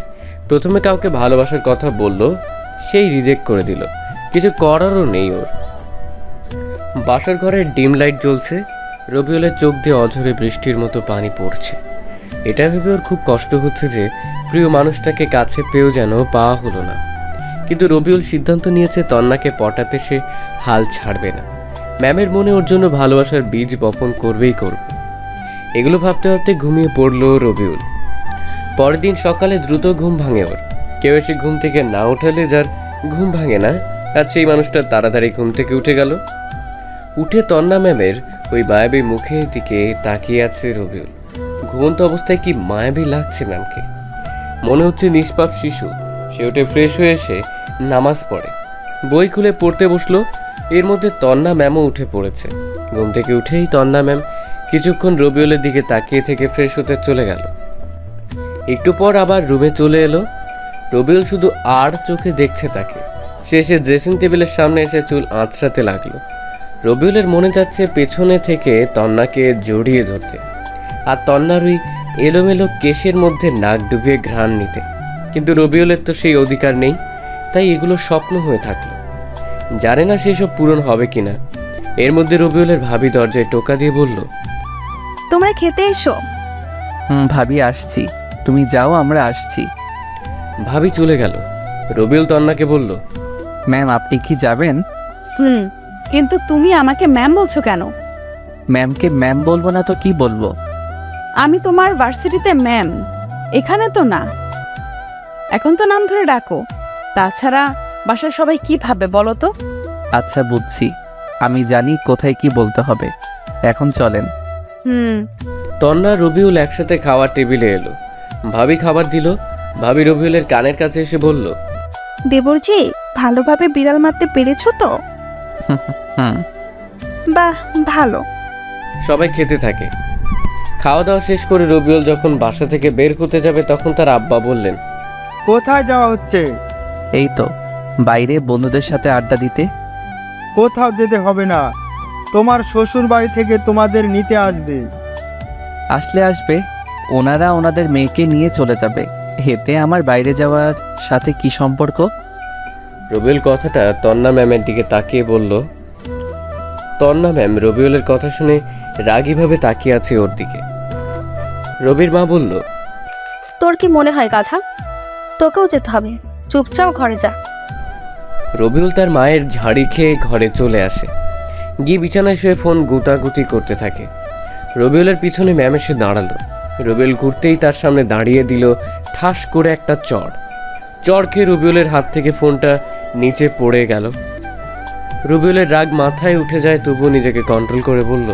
প্রথমে কাউকে ভালোবাসার কথা বলল, সেই রিজেক্ট করে দিল, কিছু করারও নেই ওর। বাসার ঘরে ডিম লাইট জ্বলছে, রবিউলের চোখ দিয়ে অঝরে বৃষ্টির মতো পানি পড়ছে। এটা ভেবে ওর খুব কষ্ট হচ্ছে যে প্রিয় মানুষটাকে কাছে পেয়েও যেন পাওয়া হলো না। কিন্তু রবিউল সিদ্ধান্ত নিয়েছে তন্নাকে পটাতে সে হাল ছাড়বে না। ম্যামের মনে ওর জন্য ভালোবাসার বীজ বপন করবেই করবে। এগুলো ভাবতে ভাবতে ঘুমিয়ে পড়ল রবিউল। পরের দিন সকালে দ্রুত ঘুম ভাঙে ওর। কেউ এসে ঘুম থেকে না উঠালে যার ঘুম ভাঙে না, আজ সেই মানুষটা তাড়াতাড়ি ঘুম থেকে উঠে গেল। উঠে তন্না ম্যামের ওই মায়াবী মুখের দিকে তাকিয়ে আছে রবিউল। ঘুমন্ত অবস্থায় কি মায়াবী লাগছে ম্যামকে, মনে হচ্ছে নিষ্পাপ শিশু। সে উঠে ফ্রেশ হয়ে এসে নামাজ পড়ে, বই খুলে পড়তে বসলো। এর মধ্যে তন্না ম্যামও উঠে পড়েছে। ঘুম থেকে উঠেই তন্না ম্যাম কিছুক্ষণ রবিউলের দিকে তাকিয়ে থেকে ফ্রেশ হতে চলে গেল। একটু পর আবার রুমে চলে এলো। রবিউল শুধু আর চোখে দেখছে তাকে। সে এসে ড্রেসিং টেবিলের সামনে এসে চুল আঁচড়াতে লাগলো। রবিউলের মনে যাচ্ছে পেছনে থেকে তন্নাকে জড়িয়ে ধরতে, আর তন্নার ওই এলোমেলো কেশের মধ্যে নাক ডুবিয়ে ঘ্রাণ নিতে। কিন্তু রবিউলের তো সেই অধিকার নেই, তাই এগুলো স্বপ্ন হয়ে থাকলো। জানে না সেসব পূরণ হবে কিনা। এর মধ্যে রবিউলের ভাবি দরজায় টোকা দিয়ে বলল, তোমরা খেতে এসো। ভাবি আসছি, তুমি যাও, আমরা আসছি। ভাবি চলে গেল। রবিউল তন্নাকে বলল, ম্যাম আপনি কি যাবেন? কিন্তু তুমি আমাকে ম্যাম বলছো কেন? ম্যামকে ম্যাম বলবো না তো কি বলবো? আমি তোমার ভার্সিটিতে ম্যাম, এখানে তো না। এখন তো নাম ধরে ডাকো। তাছাড়া বাসার সবাই কি ভাবে বলো তো? আচ্ছা বুঝছি, আমি জানি কোথায় কি বলতে হবে। এখন চলেন। তন্না রবিউল একসাথে খাওয়ার টেবিলে এলো। ভাবি খাবার দিল। ভাবি রবিউলের কানের কাছে এসে বলল, দেবরজি, ভালোভাবে বিড়াল মারতে পেরেছো তো? হুম। বাহ, ভালো। সবাই খেতে থাকে। খাওয়া দাওয়া শেষ করে রবিউল যখন বাসা থেকে বের হতে যাবে তখন তার আব্বা বললেন, কোথায় যাওয়া হচ্ছে? এই তো বাইরে বন্ধুদের সাথে আড্ডা দিতে। কোথাও যেতে হবে না, তোমার শ্বশুর বাড়ি থেকে তোমাদের নিতে আসবে। আসলে আসবে, ওনারা ওনাদের মেয়েকে নিয়ে চলে যাবে। এতে আমার বাইরে যাওয়ার সাথে কি সম্পর্ক? রবিউল কথাটা তন্না ম্যামের দিকে তাকিয়ে বলল। তন্না ম্যাম রবিউলের কথা শুনে রাগীভাবে তাকিয়ে আছে ওর দিকে। রবির মা বলল, তোর কি মনে হয় গাধা? তোকেও যেতে হবে, চুপচাপ ঘরে যা। রবিউল তার মায়ের ঝাড়ি খেয়ে ঘরে চলে আসে। গিয়ে বিছানায় শুয়ে ফোন গুতাগুতি করতে থাকে। রবিউলের পিছনে ম্যাম এসে দাঁড়ালো। রবিউল ঘুরতেই তার সামনে দাঁড়িয়ে দিল ঠাস করে একটা চড় খেয়ে রবিউলের হাত থেকে ফোনটা নিচে পড়ে গেল। রবিউলের রাগ মাথায় উঠে যায়, তবুও নিজেকে কন্ট্রোল করে বলল,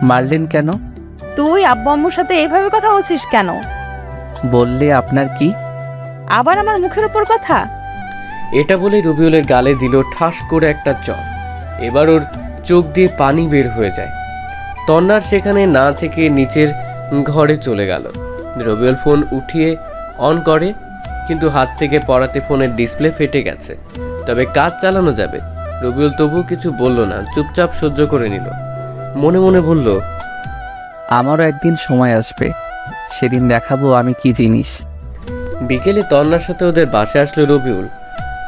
মারলেন কেন? তুই আব্বু আম্মুর সাথে এইভাবে কথা বলছিস কেন? বললে আপনার কি? আবার আমার মুখের উপর কথা? এটা বলে রবিউলের গালে দিল ঠাস করে একটা চড়। এবার ওর চোখ দিয়ে পানি বের হয়ে যায়। তন্নার সেখানে না থেকে নিচের ঘরে চলে গেল। রবিউল ফোন উঠিয়ে অন করে, কিন্তু হাত থেকে পড়াতে ফোনের ডিসপ্লে ফেটে গেছে। তবে কাজ চালানো যাবে। রবিউল তবুও কিছু বলল না, চুপচাপ সহ্য করে নিল। মনে মনে বলল, আমারও একদিন সময় আসবে, সেদিন দেখাবো আমি কি জিনিস। বিকেলে তন্নার সাথে ওদের বাসে আসলো রবিউল।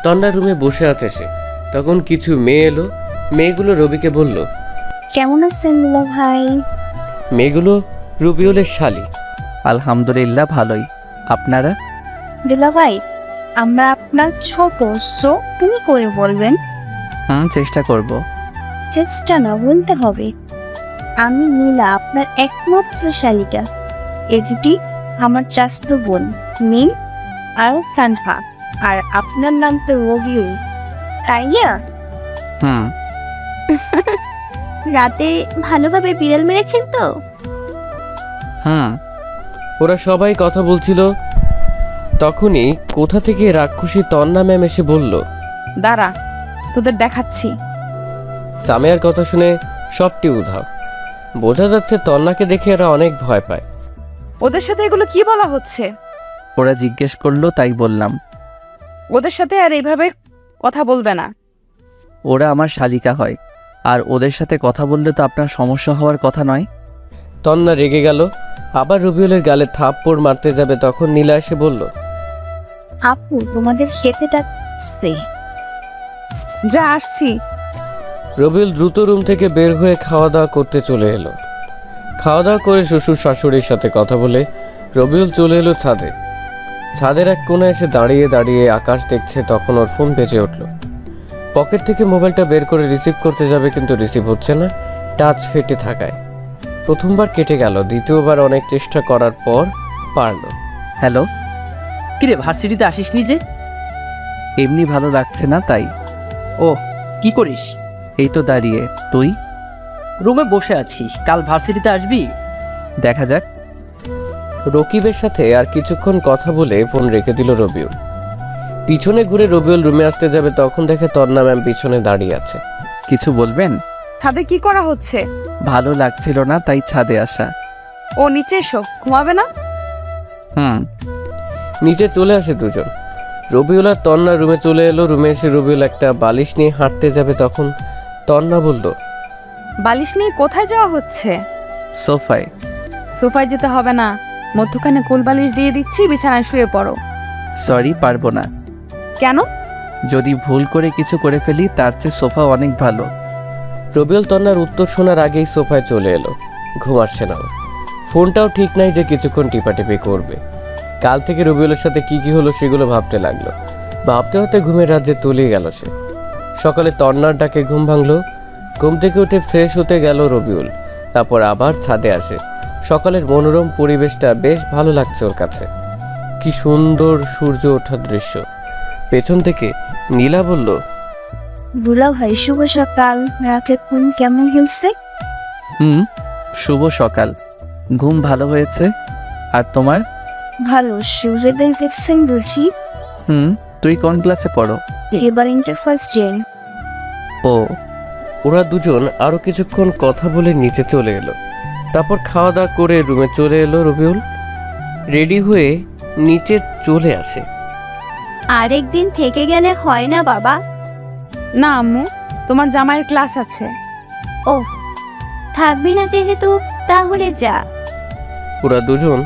তন্নার রুমে বসে আছে সে। তখন কিছু মেয়ে এলো। মেয়েগুলো রবিকে বলল, কেমন আছেন দুলা ভাই? মেয়েগুলো রবিউলের শালি। আলহামদুলিল্লাহ ভালোই, আপনারা? দুলা ভাই, আমরা আপনার ছোট, সো তুমি করে বলবেন। চেষ্টা করব। চেষ্টা না, বলতে হবে। আমি নীলা, আপনার একমাত্র শালিকা। এটি আমার চাস্ত বোন নীল আর কানহা। আর আপনার নাম তো রবিউল, তাই না? রাতে ভালোভাবে বিড়াল মেরেছেন তো? ওরা সবাই কথা বলছিল। তখনই কোথা থেকে রাক্ষসী তন্না ম্যাম এসে বলল, দাঁড়া, তোদের দেখাচ্ছি। সামিয়ার কথা শুনে সবটি উধাও। বোঝা যাচ্ছে তন্নাকে দেখে এরা অনেক ভয় পায়। ওদের সাথে এগুলো কি বলা হচ্ছে? ওরা জিজ্ঞেস করলো তাই বললাম। ওদের সাথে আর এইভাবে কথা বলবে না। ওরা আমার শালিকা হয়, আর ওদের সাথে কথা বললে তো আপনার সমস্যা হওয়ার কথা নয়। তন্না রেগে গেল, আবার রবিউলের গালে থাপ্পড় মারতে যাবে তখন নীলা এসে বলল, আপু তোমাদের খেতে ডাকছে। যা আসছি। রবিউল দ্রুত রুম থেকে বের হয়ে খাওয়া দাওয়া করতে চলে এলো। খাওয়া দাওয়া করে শ্বশুর শাশুড়ির সাথে কথা বলে রবিউল চলে এলো ছাদে। ছাদের এক কোণে এসে দাঁড়িয়ে দাঁড়িয়ে আকাশ দেখছে, তখন ওর ফোন বেজে উঠল। পকেট থেকে মোবাইলটা বের করে রিসিভ করতে যাবে, কিন্তু রিসিভ হচ্ছে না, টাচ ফেটে থাকায়। প্রথমবার কেটে গেল, দ্বিতীয়বার অনেক চেষ্টা করার পর পারল। হ্যালো। কিরে ভার্সিটিতে আসিসনি যে? এমনি ভালো লাগছে না তাই। ও কি করিস? এই তো দাঁড়িয়ে। তুই? রুমে বসে আছিস, কাল ভার্সিটিতে আসবি? দেখা যাক। রকিবের সাথে আর কিছুক্ষণ কথা বলে ফোন রেখে দিল রবিউল। পিছনে ঘুরে রবিউল রুমে আসতে যাবে, তখন দেখে তন্না ম্যাম পিছনে দাঁড়িয়ে আছে। কিছু বলবেন? ছাদে কি করা হচ্ছে? ভালো লাগছিল না তাই ছাদে আসা। ও নিচে এসো, ঘুমাবে না? নিচে চলে আসে দুজন। রবিউল আর তন্না রুমে চলে এলো। রুমে এসে রবিউল একটা বালিশ নিয়ে হাঁটতে যাবে, তখন তন্না বলল, বালিশ নিয়ে কোথায় যাওয়া হচ্ছে? সোফায়। সোফায় যেতে হবে না, মধ্যখানে কোল বালিশ দিয়ে দিচ্ছি, বিছানায় শুয়ে পড়ো। সরি, পারবো না। কেন? যদি ভুল করে কিছু করে ফেলি তার চেয়ে সোফা অনেক ভালো। রবিউল তন্নার উত্তর শোনার আগেই সোফায় চলে এলো। ঘুম আসছে না ওর। ফোনটাও ঠিক নাই যে কিছুক্ষণ টিপাটিপি করবে। কাল থেকে রবিউলের সাথে কি কি হলো সেগুলো ভাবতে লাগলো। ভাবতে হতে ঘুমের রাজ্যে তলিয়ে গেল সে। সকালে তন্নার ডাকে ঘুম ভাঙলো। ঘুম থেকে উঠে ফ্রেশ হতে গেল রবিউল, তারপর আবার ছাদে আসে। সকালের মনোরম পরিবেশটা বেশ ভালো লাগছে ওর কাছে। কি সুন্দর সূর্য ওঠার দৃশ্য। পেছন থেকে নীলা বলল, দুলা ভাই শুভ সকাল, রাতের ঘুম কেমন হয়েছে? শুভ সকাল। ঘুম ভালো হয়েছে। আর তোমার? ভালো। সূর্যোদয় দেখছেন বুঝি? তুই কোন ক্লাসে পড়ো? এবার ইন্টার ফার্স্ট ইয়ার। ও। ওরা দুজন আরো কিছুক্ষণ কথা বলে নিচে চলে এলো। তারপর খাওয়া দাওয়া করে রুমে চলে এলো রবিউল। রেডি হয়ে নিচে চলে আসে। আরেকদিন থেকে গেলে হয় না বাবা? না আম্মু, তোমার জামাইয়ের ক্লাস আছে। ও, থাকবি না যেহেতু তাহলে যা। ওরা দুজন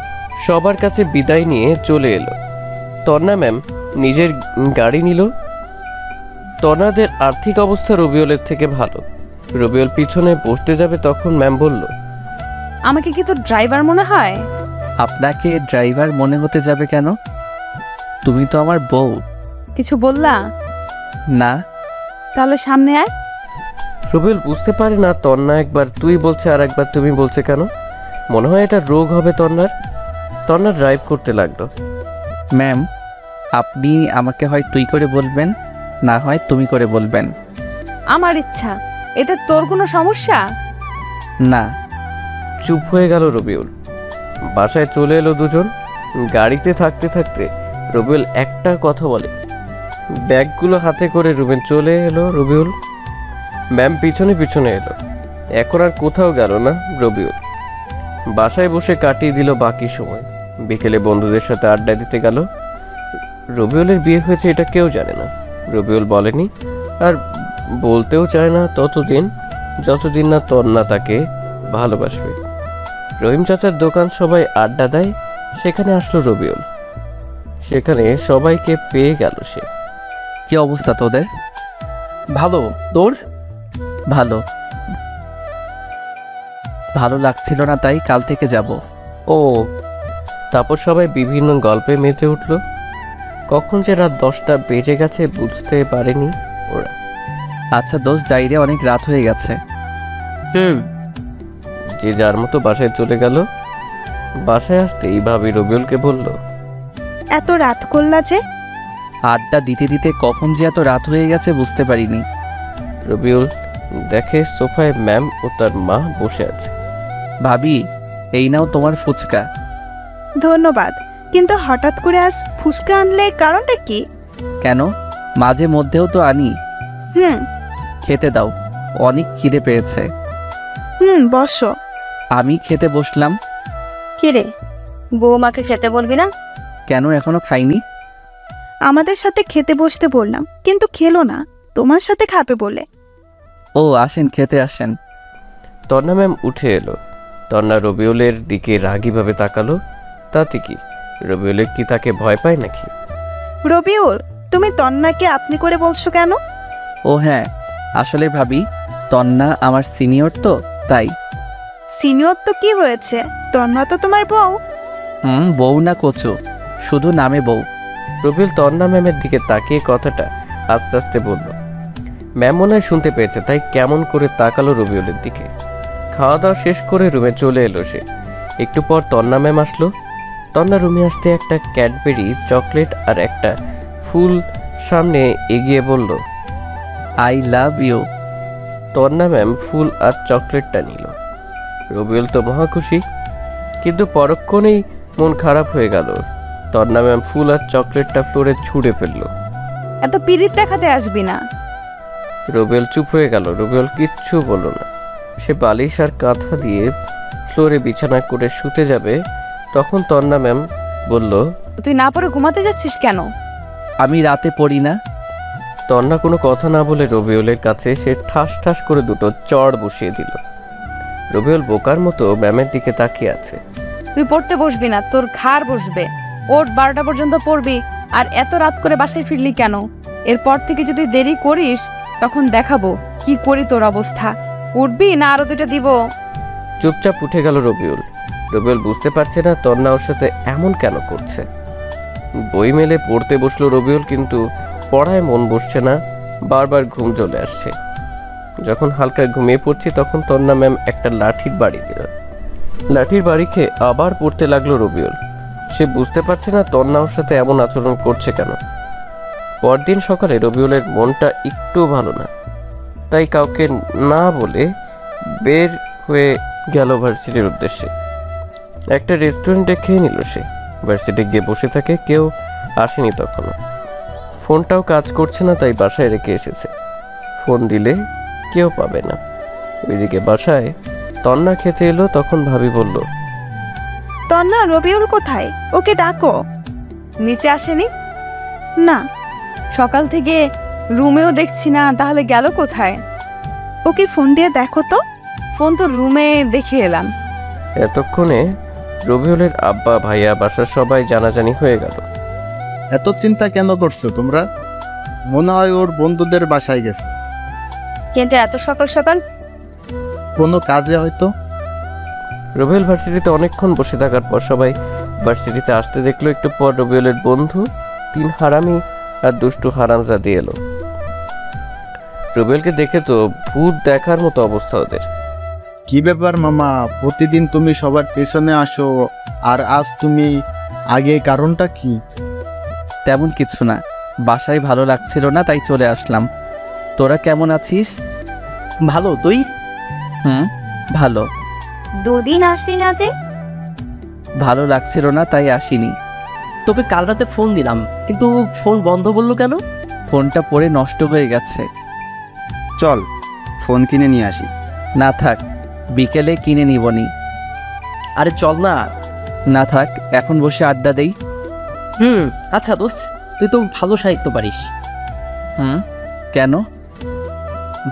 সবার কাছে বিদায় নিয়ে চলে এলো। তন্না ম্যাম নিজের গাড়ি নিল। তন্নাদের আর্থিক অবস্থা রবিউলের থেকে ভালো। রবিউল পিছনে বসতে যাবে, তখন ম্যাম বলল, আমাকে কি তোর ড্রাইভার মনে হয়? আপনাকে ড্রাইভার মনে হতে যাবে কেন? তুমি তো আমার বউ। কিছু বললা? না। তাহলে সামনে আয়। রবিউল বুঝতে পারে না তন্না একবার তুই বলছে আর একবার তুমি বলছে কেন। মনে হয় এটা রোগ হবে তন্নার। তন্না ড্রাইভ করতে লাগলো। ম্যাম, আপনি আমাকে হয় তুই করে বলবেন, না হয় তুমি করে বলবেন। আমার ইচ্ছা। এতে তোর কোনো সমস্যা? না। চুপ হয়ে গেল রবিউল। বাসায় চলে এলো দুজন। গাড়িতে থাকতে থাকতে রবিউল একটা কথা বলে। ব্যাগগুলো হাতে করে রুমে চলে এলো রবিউল। ম্যাম পিছনে পিছনে এলো। এখন আর কোথাও গেল না রবিউল। বাসায় বসে কাটিয়ে দিল বাকি সময়। বিকেলে বন্ধুদের সাথে আড্ডা দিতে গেল। রবিউলের বিয়ে হয়েছে এটা কেউ জানে না। রবিউল বলেনি, আর বলতেও চায় না ততদিন যতদিন না তন্না তাকে ভালোবাসবে। রহিম চাচার দোকান সবাই আড্ডা দেয়, সেখানে আসলো রবিউল। সেখানে সবাইকে পেয়ে গেল সে। কি অবস্থা তোদের? ভালো। তোর? ভালো। ভালো লাগছিল না তাই কাল থেকে যাব। ও। তারপর সবাই বিভিন্ন গল্পে মেতে উঠল। কখন যে রাত 10টা বেজে গেছে বুঝতে পারেনি ওরা। আচ্ছা দোস্ত, যাই রে, অনেক রাত হয়ে গেছে। যে যার মতো বাসায় চলে গেল। বাসায় আসতেই ভাবি রবিউলকে বলল, এত রাত করলা যে? আড্ডা দিতে দিতে কখন যে এত রাত হয়ে গেছে বুঝতে পারিনি। রবিউল দেখে সোফায় ম্যাম ও তার মা বসে আছে। ভাবি, এই নাও তোমার ফুচকা। ধন্যবাদ, কিন্তু হঠাৎ করে আজ ফুচকা আনলে কারণটা কি? কেন, মাঝে মধ্যেও তো আনি। খেতে দাও, অনেক খিদে পেয়েছে। বসো। আমি খেতে বসলাম। কিরে, বৌমাকে খেতে বলবি না? কেন এখনো খাইনি? আমাদের সাথে খেতে বসতে বললাম, কিন্তু খেলো না, তোমার সাথে খাবে বলে। ও আসেন, খেতে আসেন। তন্না ম্যাম উঠে এলো। তন্না রবিউলের দিকে রাগীভাবে তাকালো। তাতে কি, রবিউলের কি তাকে ভয় পায় নাকি? রবিউল, তুমি তন্নাকে আপনি করে বলছো কেন? ও হ্যাঁ, আসলে ভাবি তন্না আমার সিনিয়র তো তাই। সিনিয়র তো কি হয়েছে, তন্না তো তোমার বউ। বউ না কচু, শুধু নামে বউ। রবিউল তন্না ম্যামের দিকে তাকিয়ে কথাটা আস্তে আস্তে বলল। ম্যাম মনে হয় শুনতে পেয়েছে, তাই কেমন করে তাকালো রবিউলের দিকে। খাওয়া দাওয়া শেষ করে রুমে চলে এলো সে। একটু পর তন্না ম্যাম আসলো। তন্না রুমে আসতে একটা ক্যাডবেরি, চকলেট আর একটা ফুল সামনে এগিয়ে বলল, আই লাভ ইউ। তন্না ম্যাম ফুল আর চকলেটটা নিল। রবিউল তো মহা খুশি, কিন্তু পরক্ষণেই মন খারাপ হয়ে গেল। তন্না ম্যাম ফুল আর চকলেটটা ফ্লোরে ছুঁড়ে ফেললো। এত পিরিত দেখাতে আসবি না। রবিউল চুপ হয়ে গেল। রবিউল কিচ্ছু বলল না। সে বালিশ আর কাঁথা দিয়ে ফ্লোরে বিছানা করে শুতে যাবে, তখন তন্না ম্যাম বলল, তুই না পরে ঘুমাতে যাচ্ছিস কেন? আমি রাতে পড়ি না। তন্না কোনো কথা না বলে রবিউলের কাছে সে ঠাস ঠাস করে দুটো চড় বসিয়ে দিল। রবিউল বোকার মতো ম্যামের দিকে তাকিয়ে আছে। তুই পড়তে বসবি না, তোর ঘাড় বসবে। ওর 12টা পর্যন্ত পড়বি, আর এত রাত করে বাসায় ফিরলি কেন? এরপর থেকে যদি দেরি করিস তখন দেখাবো কি করি তোর অবস্থা। উঠবি না আরো 2টা দিব? চুপচাপ উঠে গেল রবিউল। রবিউল বুঝতে পারছে না তন্না ওর সাথে এমন কেন করছে। বই মেলে পড়তে বসলো রবিউল, কিন্তু পড়ায় মন বসছে না, বারবার ঘুম চলে আসছে। যখন হালকা ঘুমিয়ে পড়ছি তখন তন্না ম্যাম একটা লাঠির বাড়ি দিল। লাঠির বাড়ি খেয়ে আবার পড়তে লাগলো রবিউল। সে বুঝতে পারছে না তন্না ওর সাথে এমন আচরণ করছে কেন। পরদিন সকালে রবিউলের মনটা একটু ভালো না, তাই কাউকে না বলে বের হয়ে গেল ভার্সিটির উদ্দেশ্যে। একটা রেস্টুরেন্টে খেয়ে নিল সে। ভার্সিটি গিয়ে বসে থাকে, কেউ আসেনি তখনও। ফোনটাও কাজ করছে না, তাই বাসায় রেখে এসেছে। ফোন দিলে কেউ পাবে না। ওইদিকে বাসায় তন্না খেতে এলো, তখন ভাবি বলল, তন্না, রবিউল কোথায়? ওকে ডাকো। নিচে আসেনি? না। সকাল থেকে রুমেও দেখছি না, তাহলে গেল কোথায়? ওকে ফোন দিয়ে দেখো তো। ফোন তো রুমে দেখে এলাম। এতক্ষণে রবিউলের আব্বা, ভাইয়া, বাসার সবাই জানাজানি হয়ে গেল। এত চিন্তা কেন করছো তোমরা? মনে হয় ওর বন্ধুদের বাসায় গেছে, কিন্তু এত সকাল সকাল? কোনো কাজে হয়তো। রবিউল ভার্সিটিতে অনেকক্ষণ বসে থাকার পর সবাই ভার্সিটিতে আসতে দেখলো। একটু পর রবিউলের বন্ধু 3 হারামি আর দুষ্টু হারামজাদি এলো। রবিউলকে দেখে তো ভূত দেখার মতো অবস্থা ওদের। কি ব্যাপার মামা, প্রতিদিন তুমি সবার পেছনে আসো, আর আজ তুমি আগে, কারণটা কি? তেমন কিছু না, বাসায় ভালো লাগছিল না তাই চলে আসলাম। তোরা কেমন আছিস? ভালো, তুই? ভালো। 2 দিন আসলি না যে? ভালো লাগছিল না তাই আসিনি। তোকে কাল রাতে ফোন দিলাম, কিন্তু ফোন বন্ধ বললো কেন? ফোনটা পড়ে নষ্ট হয়ে গেছে। চল ফোন কিনে নিয়ে আসি। না থাক, বিকেলে কিনে নিবনি। আরে চল না। না থাক, এখন বসে আড্ডা দেই। আচ্ছা দোস্ত, তুই তো ভালো সাহিত্য পারিস। কেন?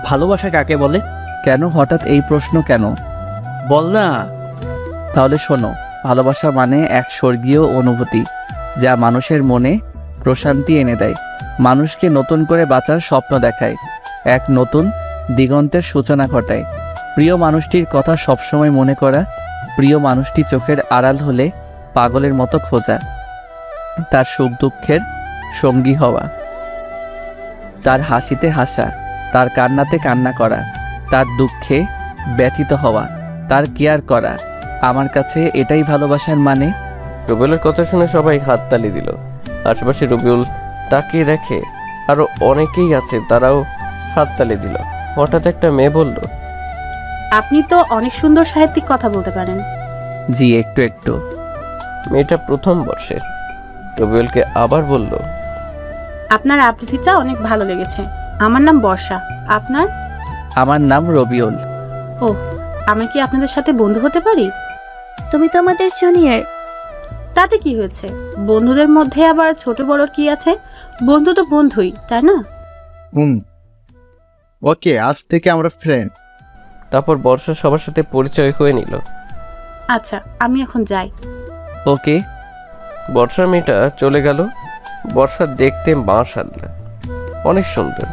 ভালোবাসা কাকে বলে? কেন হঠাৎ এই প্রশ্ন কেন? বল না। তাহলে শোনো, ভালোবাসা মানে এক স্বর্গীয় অনুভূতি, যা মানুষের মনে প্রশান্তি এনে দেয়, মানুষকে নতুন করে বাঁচার স্বপ্ন দেখায়, এক নতুন দিগন্তের সূচনা ঘটায়। প্রিয় মানুষটির কথা সবসময় মনে করা, প্রিয় মানুষটি চোখের আড়াল হলে পাগলের মতো খোঁজা, তার সুখ দুঃখের সঙ্গী হওয়া, তার হাসিতে হাসা, তার কান্নাতে কান্না করা, তার দুঃখে ব্যথিত হওয়া, তার কেয়ার করা। আমার কাছে এটাই ভালোবাসার মানে। রবিউলের কথা শুনে সবাই হাততালি দিল। আশেপাশে রবিউল তাকিয়ে দেখে আরো অনেকেই আছে, তারাও হাততালি দিল। হঠাৎ একটা মেয়ে বলল, আপনি তো অনেক সুন্দর সাহিত্যিক কথা বলতে পারেন। জি, একটু একটু। মেয়েটা প্রথম বর্ষের। রবিউলকে আবার বলল, আপনার আবৃত্তিটা অনেক ভালো লেগেছে। আমার নাম বর্ষা, আপনার? আমার নাম রবিউল। ও, আমি কি আপনাদের সাথে বন্ধু হতে পারি? তুমি তো আমাদের জুনিয়র। তাতে কি হয়েছে? বন্ধুদের মধ্যে আবার ছোট বড় কি আছে? বন্ধু তো বন্ধুই, তাই না? ওকে, আজ থেকে আমরা ফ্রেন্ড। তারপর বর্ষা সবার সাথে পরিচয় হয়ে নিল। আচ্ছা, আমি এখন যাই। ওকে। বর্ষার মেয়েটা চলে গেল। বর্ষা দেখতে মাশাআল্লাহ অনেক সুন্দর,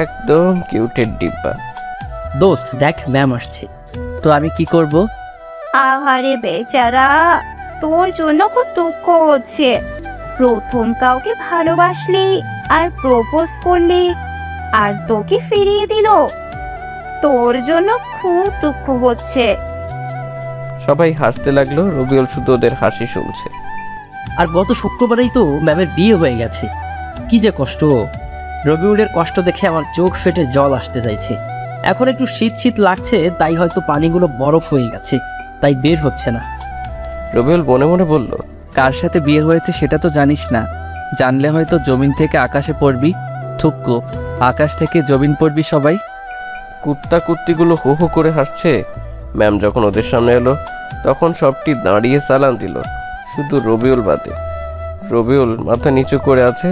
একদম কিউটের ডিব্বা। দোস্ত দেখ ম্যাম আসছে। তো আমি কি করব? আহারে বেচারা, তোর জন্য খুব দুঃখ হচ্ছে। প্রথম কাউকে ভালোবাসলি আর প্রপোজ করলি, আর তোকে ফিরিয়ে দিল। তোর জন্য খুব দুঃখ হচ্ছে। সবাই হাসতে লাগলো, রবিউল শুধু ওদের হাসি শুনছে। আর গত শুক্রবারেই তো ম্যামের বিয়ে হয়ে গেছে। কি যে কষ্ট! রবিউলের কষ্ট দেখে আমার চোখ ফেটে জল আসতে চাইছে। এখন একটু শীত শীত লাগছে, তাই হয়তো পানিগুলো বরফ হয়ে গেছে, তাই বের হচ্ছে না। রবিউল মনে মনে বলল, কার সাথে বিয়ে হয়েছে সেটা তো জানিস না। জানলে হয়তো জমিন থেকে আকাশে পড়বি। থুক্কু, আকাশ থেকে জমিন পড়বি সবাই। কুত্তা কুত্তিগুলো হো হো করে হাসছে। ম্যাম যখন ওদের সামনে এলো তখন সবটি দাঁড়িয়ে সালাম দিল, শুধু রবিউল বাদে। রবিউল মাথা নিচু করে আছে।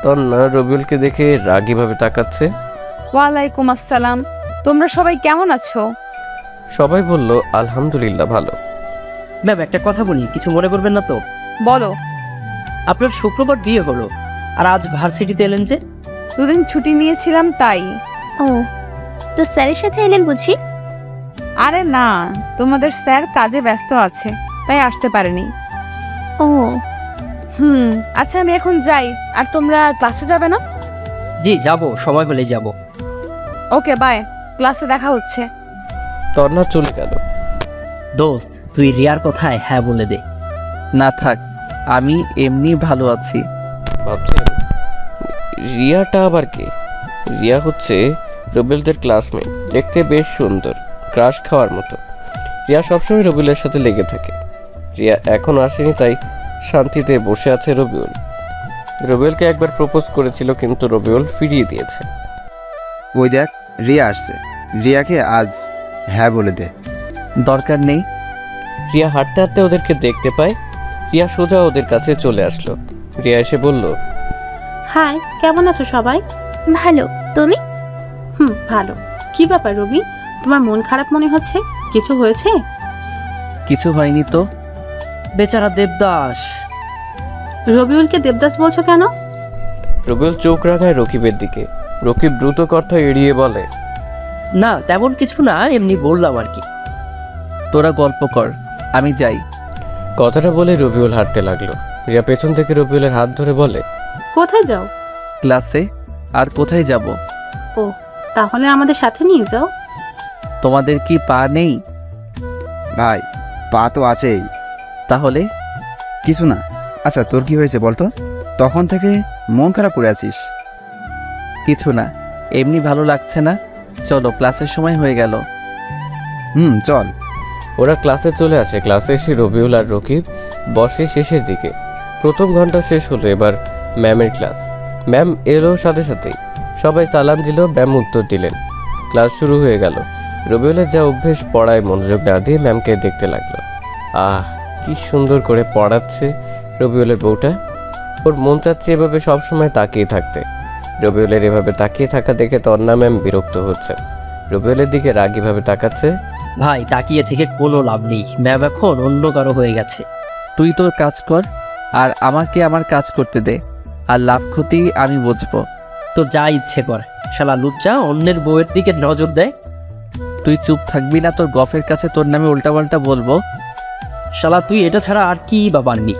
তন্না রবিউলকে দেখে রাগীভাবে তাকাচ্ছে। ওয়ালাইকুম আসসালাম। তোমরা সবাই কেমন আছো? সবাই বলল আলহামদুলিল্লাহ ভালো। ম্যাম একটা কথা বলি, কিছু মনে করবেন না তো? বলো। আপনার শুক্রবার বিয়ে হলো, আর আজ ভার্সিটিতে এলেন যে? দুদিন ছুটি নিয়েছিলাম তাই। ও, তো স্যারের সাথে এলেন বুঝি? আরে না, তোমাদের স্যার কাজে ব্যস্ত আছে, তাই আসতে পারেনি। ও, আচ্ছা আমি এখন যাই। আর তোমরা ক্লাসে যাবে না? জি যাব, সময় হলেই যাব। ওকে বাই, ক্লাসে দেখা হচ্ছে। তন্না চলে গেল। দোস্ত তুই রিয়ার কথায় হ্যাঁ বলে দে। না থাক, আমি এমনি ভালো আছি। ভাবছেন রিয়াটা আবার কে? রিয়া হচ্ছে রবিউলদের ক্লাসমেট, দেখতে বেশ সুন্দর, ক্রাশ খাওয়ার মতো। রিয়া সবসময় রবিউলের সাথে লেগে থাকে। রিয়া এখনো আসেনি, তাই শান্তিতে বসে আছে রবিউল। রবিউলকে একবার প্রপোজ করেছিল, কিন্তু রবিউল ফিরিয়ে দিয়েছে। ওই দেখ, রিয়া আসছে। রিয়াকে আজ হ্যাঁ বলে দে। দরকার নেই। রিয়া হাঁটতে হাঁটতে ওদেরকে দেখতে পায়। রিয়া সোজা ওদের কাছে চলে আসলো। রিয়া এসে বলল, হাই, কেমন আছো সবাই? ভালো। তুমি? ভালো। কি ব্যাপার রবি, তোমার মন খারাপ মনে হচ্ছে? কিছু হয়েছে? কিছু হয়নি তো। বেচারা দেবদাস। রবিউলকে দেবদাস বলছো কেন? রবিউল চোখ রাখায় রকিবের দিকে। রকিব দ্রুত কথা এড়িয়ে বলে, না তেমন কিছু না, এমনি বললাম আর কি। তোরা গল্প কর, আমি যাই। কথাটা বলে রবিউল হাঁটতে লাগলো। রিয়া পেছন থেকে রবিউলের হাত ধরে বলে, কোথায় যাও? ক্লাসে। আর কোথায় যাব? ও, তাহলে আমাদের সাথে নিয়ে যাও। তোমাদের কি পা নেই? ভাই, পা তো আছেই। তাহলে? কিছু না। আচ্ছা, তোর কি হয়েছে বলতো? তখন থেকে মন খারাপ করে আছিস। কিছু না, এমনি ভালো লাগছে না। চলো, ক্লাসের সময় হয়ে গেল। চল। ওরা ক্লাসে চলে আসে। ক্লাসে এসে রবিউল আর রকিব বসে শেষের দিকে। প্রথম ঘন্টা শেষ হলো, এবার ম্যামের ক্লাস। ম্যাম এলো সাথে সাথেই সবাই সালাম দিল। ম্যাম উত্তর দিলেন। ক্লাস শুরু হয়ে গেল। রবিউলের যা অভ্যেস, পড়ায় মনোযোগ না দিয়ে ম্যামকে দেখতে লাগলো। কি সুন্দর করে পড়াচ্ছে রবিউলের বউটা। ওর মন চাচ্ছে এভাবে সবসময় তাকিয়ে থাকতে। রবিউলের এভাবে তাকিয়ে থাকা দেখে তন্না ম্যাম বিরক্ত হচ্ছে। রবিউলের দিকে রাগীভাবে তাকাচ্ছে। ভাই তাকিয়ে থেকে কোনো লাভ নেই, ম্যাম এখন অন্য কারো হয়ে গেছে। তুই তোর কাজ কর, আর আমাকে আমার কাজ করতে দে, আর লাভ ক্ষতি আমি বুঝবো। তো যা ইচ্ছে কর। শালা লুচ্চা অন্যের বউয়ের দিকে নজর দেয়। তুই চুপ থাকবি না? তোর গফের কাছে তোর নামে উল্টাপাল্টা বলবো। শালা তুই এটা ছাড়া আর কি বা পারবি?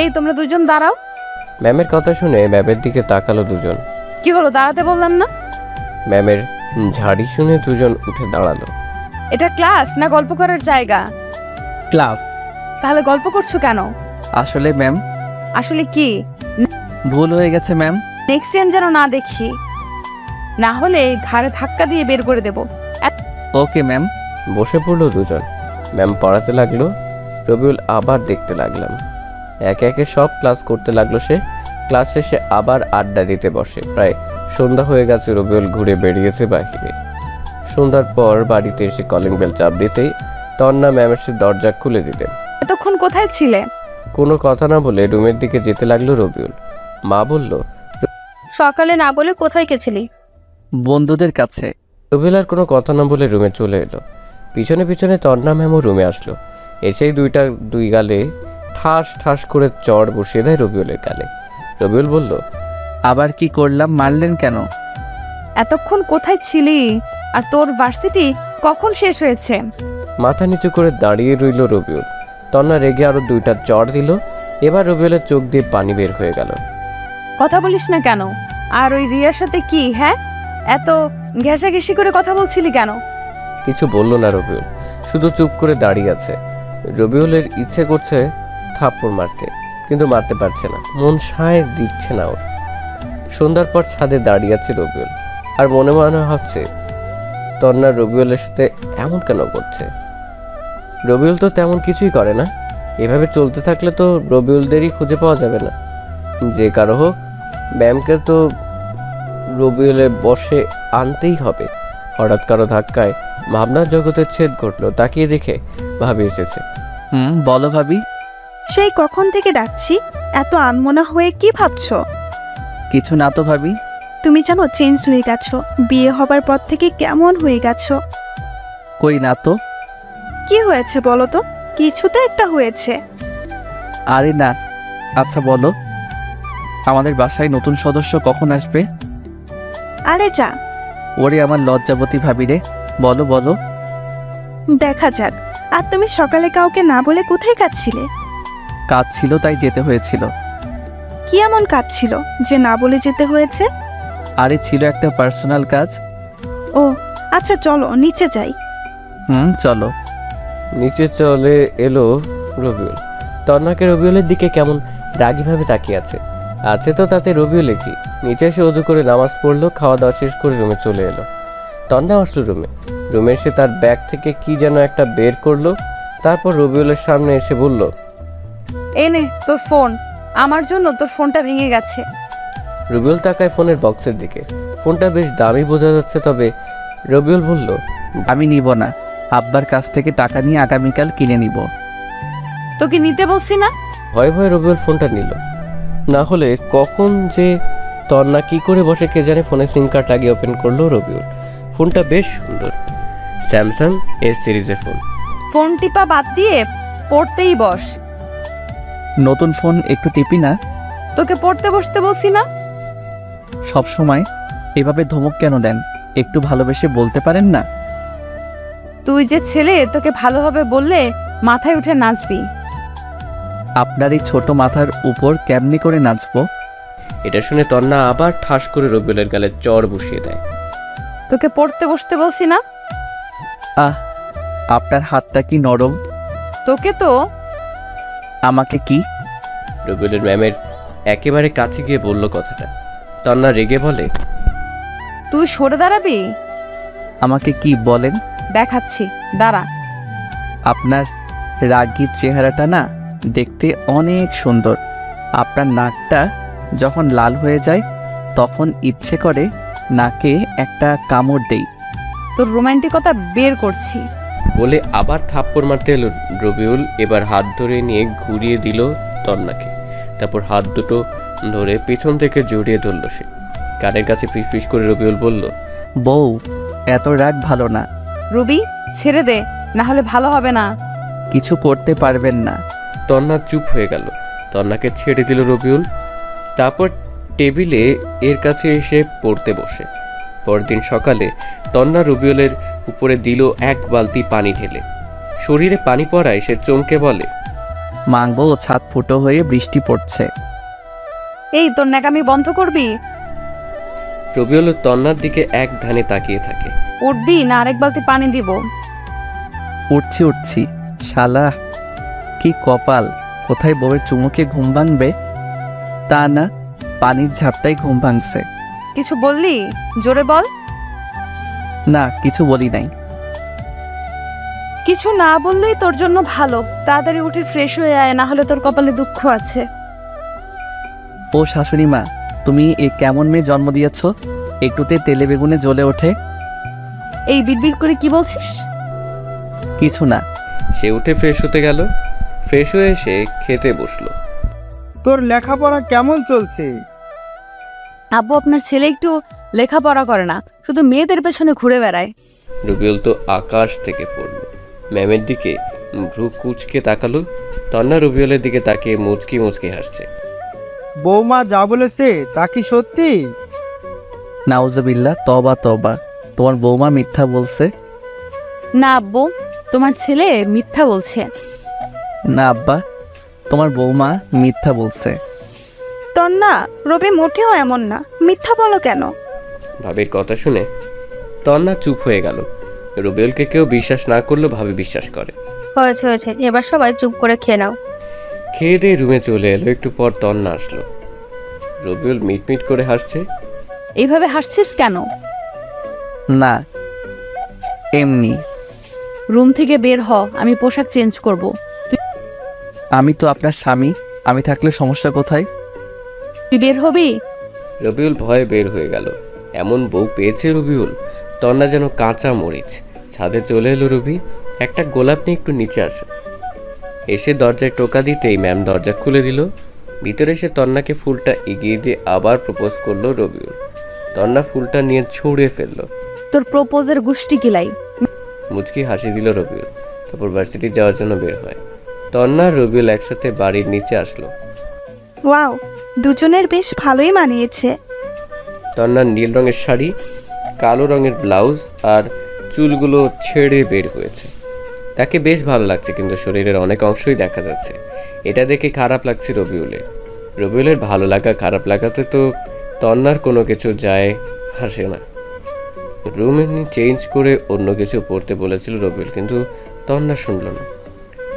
এই তোমরা দুজন দাঁড়াও। ম্যামের কথা শুনে ম্যামের দিকে তাকালো দুজন। কি হলো, দাঁড়াতে বললাম না? ম্যামের ঝাড়ি শুনে দুজন উঠে দাঁড়ালো। এটা ক্লাস না গল্প করার জায়গা? ক্লাস। তাহলে গল্প করছো কেন? আসলে ম্যাম। আসলে কি? ভুল হয়ে গেছে ম্যাম। নেক্সট টাইম যেন না দেখি, না হলে ঘাড়ে ধাক্কা দিয়ে বের করে দেব। Okay ma'am. বসে পড়লো দুজন। ম্যাম পড়াতে লাগলো। রবিউল আবার দেখতে লাগলাম। একে একে সব ক্লাস করতে লাগলো সে। ক্লাস শেষে আবার আড্ডা দিতে বসে। প্রায় সন্ধ্যা হয়ে গেছে। রবিউল ঘুরে বেরিয়েছে বাহিরে। সন্ধ্যার পর বাড়িতে এসে কলিং বেল চাপ দিতেই তন্না ম্যাম এসে দরজা খুলে দিতেন। এতক্ষণ কোথায় ছিলে? কোনো কথা না বলে রুমের দিকে যেতে লাগলো রবিউল। মা বলল, সকালে না বলে কোথায় গেছিলি? বন্ধুদের কাছে। রবিউল আর কোনো কথা না বলে রুমে চলে এলো। পিছনে পিছনে তন্না ম্যামও রুমে আসলো। এসেই দুই গালে ঠাস ঠাস করে চড় বসিয়ে দেয় রবিউলের গালে। রবিউল বলল, আবার কি করলাম, মারলেন কেন? এতক্ষণ কোথায় ছিলি? আর তোর ভার্সিটি কখন শেষ হয়েছে? মাথা নিচু করে দাঁড়িয়ে রইল রবিউল। তন্না রেগে আরো 2টা চড় দিল। এবার রবিউলের চোখ দিয়ে পানি বের হয়ে গেল। কথা বলিস না কেন? আর ওই রিয়ার সাথে কি, হ্যাঁ? এত ঘেঁষাঘেঁষি করে কথা বলছিলি কেন? কিছু বলল না রবিউল, শুধু চুপ করে দাঁড়িয়ে আছে। রবিউলের ইচ্ছে করছে থাপ্পড় মারতে, কিন্তু মারতে পারছে না, মন সায় দিচ্ছে না ওর। সন্ধ্যার পর ছাদে দাঁড়িয়ে আছে রবিউল, আর মনে মনে ভাবছে তন্না রবিউলের সাথে এমন কেন করছে। রবিউল তো তেমন কিছুই করে না। এভাবে চলতে থাকলে তো রবিউলদেরই খুঁজে পাওয়া যাবে না। যে কারো হোক, ম্যামকে তো রবিউলের বসে আনতেই হবে। হঠাৎ কারো ধাক্কায় ভাবনার জগতের ছেদ ঘটলো। তাকিয়ে দেখে ভাবি এসেছে। বলো ভাবি। সেই কখন থেকে ডাকছি, এত আনমনা হয়ে কি ভাবছো? কিছু না তো ভাবি। তুমি জানো চেঞ্জ হয়ে গেছো, বিয়ে হবার পর থেকে কেমন হয়ে গেছো। কই না তো। কি হয়েছে বলো তো? কিছু তো একটা হয়েছে। আরে না। আচ্ছা বলো, আমাদের বাসায় নতুন সদস্য কখন আসবে? আরে যা। ওরে আমার লজ্জাবতী ভাবি রে, বলো বলো। দেখা যাক। আর তুমি সকালে কাউকে না বলে কোথায় কাঁদছিলে? কাজ ছিল তাই যেতে হয়েছিল। কি এমন কাজ ছিল যে না বলে যেতে হয়েছে? আরে ছিল একটা পার্সোনাল কাজ। ও আচ্ছা, চলো নিচে যাই। চলো। নিচে চলে এলো রবিউল। তন্নাকে রবিউলের দিকে কেমন রাগীভাবে তাকিয়ে আছে তো তাতে রবিউলে কি। নিচে এসে অজু করে নামাজ পড়লো, খাওয়া দাওয়া শেষ করে রুমে চলে এলো। তন্না আসলো রুমে এসে তার ব্যাগ থেকে কি যেন একটা বের করলো। তারপর রবিউলের সামনে এসে বলল, এই নে তোর ফোন, আমার জন্য তোর ফোনটা ভেঙে গেছে। রবিউল তাকায় ফোনের বক্সের দিকে। ফোনটা বেশ দামি বোঝা যাচ্ছে, তবে রবিউল বলল, আমি নিব না, আব্বার কাছ থেকে টাকা নিয়ে আগামীকাল কিনে নিব। তোকে নিতে বলছি না? ভয়ে ভয়ে রবিউল ফোনটা নিল। না হলে কখন যে তন্না কি করে বসে কে জানে। ফোনে সিম কার্ড লাগিয়ে ওপেন করলো রবিউল। ফোনটা বেশ সুন্দর, স্যামসাং এস সিরিজের ফোন। ফোন টিপা বাদ দিয়ে পড়তেই বস। নতুন ফোন একটু টিপি না। তোকে পড়তে বসতে বলছি না? সব সময় এভাবে ধমক কেন দেন? একটু ভালোবেসে বলতে পারেন না? তুই যে ছেলে, তোকে ভালোভাবে বললে মাথায় উঠে নাচবি। আপনার এই ছোট মাথার উপর কেমনি করে নাচবো? এটা শুনে তন্না আবার ঠাস করে রবিউলের গালে চড় বসিয়ে দেয়। তোকে পড়তে বসতে বলছি না? আপনার হাতটা কি নরম। তোকে তো। আমাকে কি? রবিউলের ম্যামের একেবারে কাছে গিয়ে বলল কথাটা। তন্না রেগে বলে, তুই সরে দাঁড়াবি? আমাকে কি বলেন? দেখাচ্ছি, দাঁড়া। আপনার রাগী চেহারাটা না দেখতে অনেক সুন্দর। আপনার নাকটা যখন লাল হয়ে যায় তখন ইচ্ছে করে নাকে একটা কামড় দেই। তোর রোমান্টিকতা বের করছি। বলে আবার থাপ্পড় মারতে এলো রবিউল। এবার হাত ধরে নিয়ে ঘুরিয়ে দিল তন্নাকে। তারপর হাত দুটো ধরে পেছন থেকে জড়িয়ে ধরল সে। কানের কাছে ফিসফিস করে রবিউল বলল, বউ, এত রাগ ভালো না। রবি, ছেড়ে দে, না হলে ভালো হবে না। কিছু করতে পারবেন না। তন্না চুপ হয়ে গেল। তন্নাকে ছেড়ে দিল রবিউল। তারপর টেবিলে এর কাছে এসে পড়তে বসে। পরদিন সকালে তন্না রবিউলের উপরে দিল 1 বালতি পানি ঢেলে। শরীরে পানি পড়ায় সে চমকে বলে, মাংবো, ছাদ ফুটো হয়ে বৃষ্টি পড়ছে। এই তোর ন্যাকামি বন্ধ করবি? রবিউল তন্নার দিকে এক ধ্যানে তাকিয়ে থাকে। উঠবি না আরেক বালতি পানি দিব? উঠছি। শালা কি কপাল, কোথায় বউয়ের চুমুকে ঘুম ভাঙবে, তা না পানির ঝাপটাই ঘুম ভাঙছে। কিছু বললি? জোরে বল। না, কিছু বলি নাই। কিছু না বললেই তোর জন্য ভালো। তাড়াতাড়ি উঠে ফ্রেশ হয়ে আয়, না হলে তোর কপালে দুঃখ আছে। ও শাশুড়ি মা, তুমি এ কেমন মেয়ে জন্ম দিয়েছ, একটুতে তেলে বেগুনে জ্বলে ওঠে। এই বিড়বিড় করে কি বলছিস? কিছু না। সে উঠে ফ্রেশ হতে গেল। ফ্রেশ হয়ে এসে খেতে বসলো। তোর লেখাপড়া কেমন চলছে? আব্বু, আপনার ছেলে একটু লেখাপড়া করে না, শুধু মেয়েদের পেছনে ঘুরে বেড়ায়। রবিউল তো আকাশ থেকে পড়লো। ম্যামের দিকে ভ্রু কুচকে তাকালো। তন্না রবিউলের দিকে তাকিয়ে মুচকি মুচকি হাসছে। বৌমা যা বলেছে তা কি সত্যি? নাউজুবিল্লাহ, তবা তবা, তোমার বৌমা মিথ্যা বলছে? না আব্বু, তোমার ছেলে মিথ্যা বলছে। না আব্বা, তোমার বৌমা মিথ্যা বলছে। তন্না, রবি মোটেও এমন না, মিথ্যা বলো কেন? ভাবির কথা শুনে তন্না চুপ হয়ে গেল। রবিউলকে কেউ বিশ্বাস না করলেও ভাবি বিশ্বাস করে। হয়েছে হয়েছে, এবার সবাই চুপ করে খেয়ে নাও। খেয়ে দিয়ে রুমে চলে এলো। একটু পর তন্না আসলো। রবিউল মিটমিট করে হাসছে। এইভাবে হাসছিস কেন? না, এমনি। রুম থেকে বের হ, আমি পোশাক চেঞ্জ করব। আমি তো আপনার স্বামী, আমি থাকলে সমস্যা কোথায়? তুই বের হবি? রবিউল ভয়ে বের হয়ে গেল। এমন বউ পেয়েছে রবিউল, তন্না যেন কাঁচা মরিচ। ছাদে চলে এলো রবি। একটা গোলাপ নিয়ে একটু নিচে আসে। এসে দরজায় টোকা দিতেই ম্যাম দরজা খুলে দিল। ভিতরে এসে তন্নাকে ফুলটা এগিয়ে দিয়ে আবার প্রপোজ করলো রবিউল। তন্না ফুলটা নিয়ে ছুঁড়ে ফেললো। তোর প্রপোজের গুষ্টি কিলাই। মুচকি হাসি দিল রবিউল। তারপর ভার্সিটি যাওয়ার জন্য বের হয়। তন্না আর রবিউল একসাথে বাড়ির নিচে আসলো। ওয়াও, দুজনের বেশ ভালোই মানিয়েছে। তন্নার নীল রঙের শাড়ি, কালো রঙের ব্লাউজ আর চুলগুলো ছেড়ে বের হয়েছে। তাকে বেশ ভালো লাগছে, কিন্তু শরীরের অনেক অংশই দেখা যাচ্ছে। এটা দেখে খারাপ লাগছে রবিউলের। রবিউলের ভালো লাগা খারাপ লাগাতে তো তন্নার কোনো কিছু যায় আসে না। রুম চেঞ্জ করে অন্য কিছু পড়তে বলেছিল রবিউল, কিন্তু তন্না শুনল না।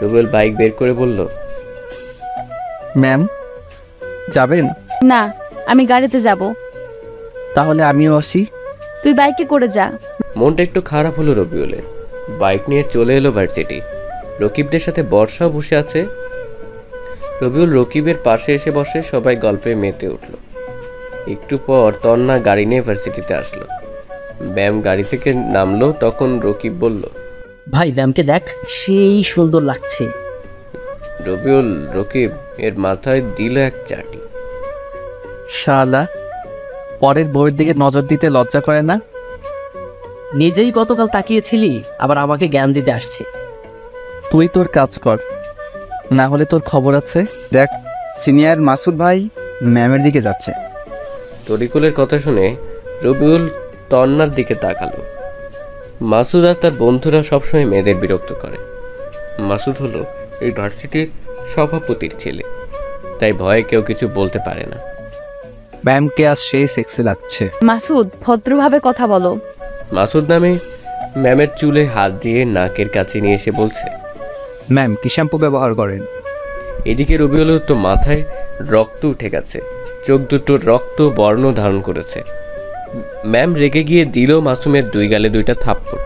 রবিউল বাইক বের করে বলল, ম্যাম যাবেন? না, আমি গাড়িতে যাব। তাহলে আমিও আসি। তুই বাইকে করে যা। মনটা একটু খারাপ হলো রবিউলের। বাইক নিয়ে চলে এলো ভার্সিটি। রকিবদের সাথে বর্ষাও বসে আছে। রবিউল রকিবের পাশে এসে বসে। সবাই গল্পে মেতে উঠল। একটু পর তন্না গাড়ি নিয়ে ভার্সিটিতে আসলো। ম্যাম গাড়ি থেকে নামলো। তখন রকিব বলল, ভাই ম্যামকে দেখ, সেই সুন্দর লাগছে। রবিউল রকিব এর মাথায় দিল এক চাটি। শালা, পরের বউয়ের দিকে নজর দিতে লজ্জা করে না? নিজেই গতকাল তাকিয়েছিলি, আবার আমাকে জ্ঞান দিতে আসছে। তুই তোর কাজ কর, না হলে তোর খবর আছে। দেখ, সিনিয়র মাসুদ ভাই ম্যামের দিকে যাচ্ছে। তরিকুলের কথা শুনে রবিউল তন্নার দিকে তাকালো। মাসুদ আর তার বন্ধুরা সবসময় মেয়েদের বিরক্ত করে। মাসুদ হলো এই ভার্সিটির সভাপতির ছেলে, তাই ভয়ে কেউ কিছু বলতে পারে না। ম্যামকে আজ সেই সেক্সি লাগছে। মাসুদ, ভদ্রভাবে কথা বলো। মাসুদ নামে ম্যামের চুলে হাত দিয়ে নাকের কাছে নিয়ে এসে বলছে, ম্যাম কি শ্যাম্পু ব্যবহার করেন? এদিকে রবিউলের তো মাথায় রক্ত উঠে গেছে, চোখ দুটো রক্ত বর্ণ ধারণ করেছে। ম্যাম রেগে গিয়ে দিল মাসুমের দুই গালে দুইটা থাপ্পড়।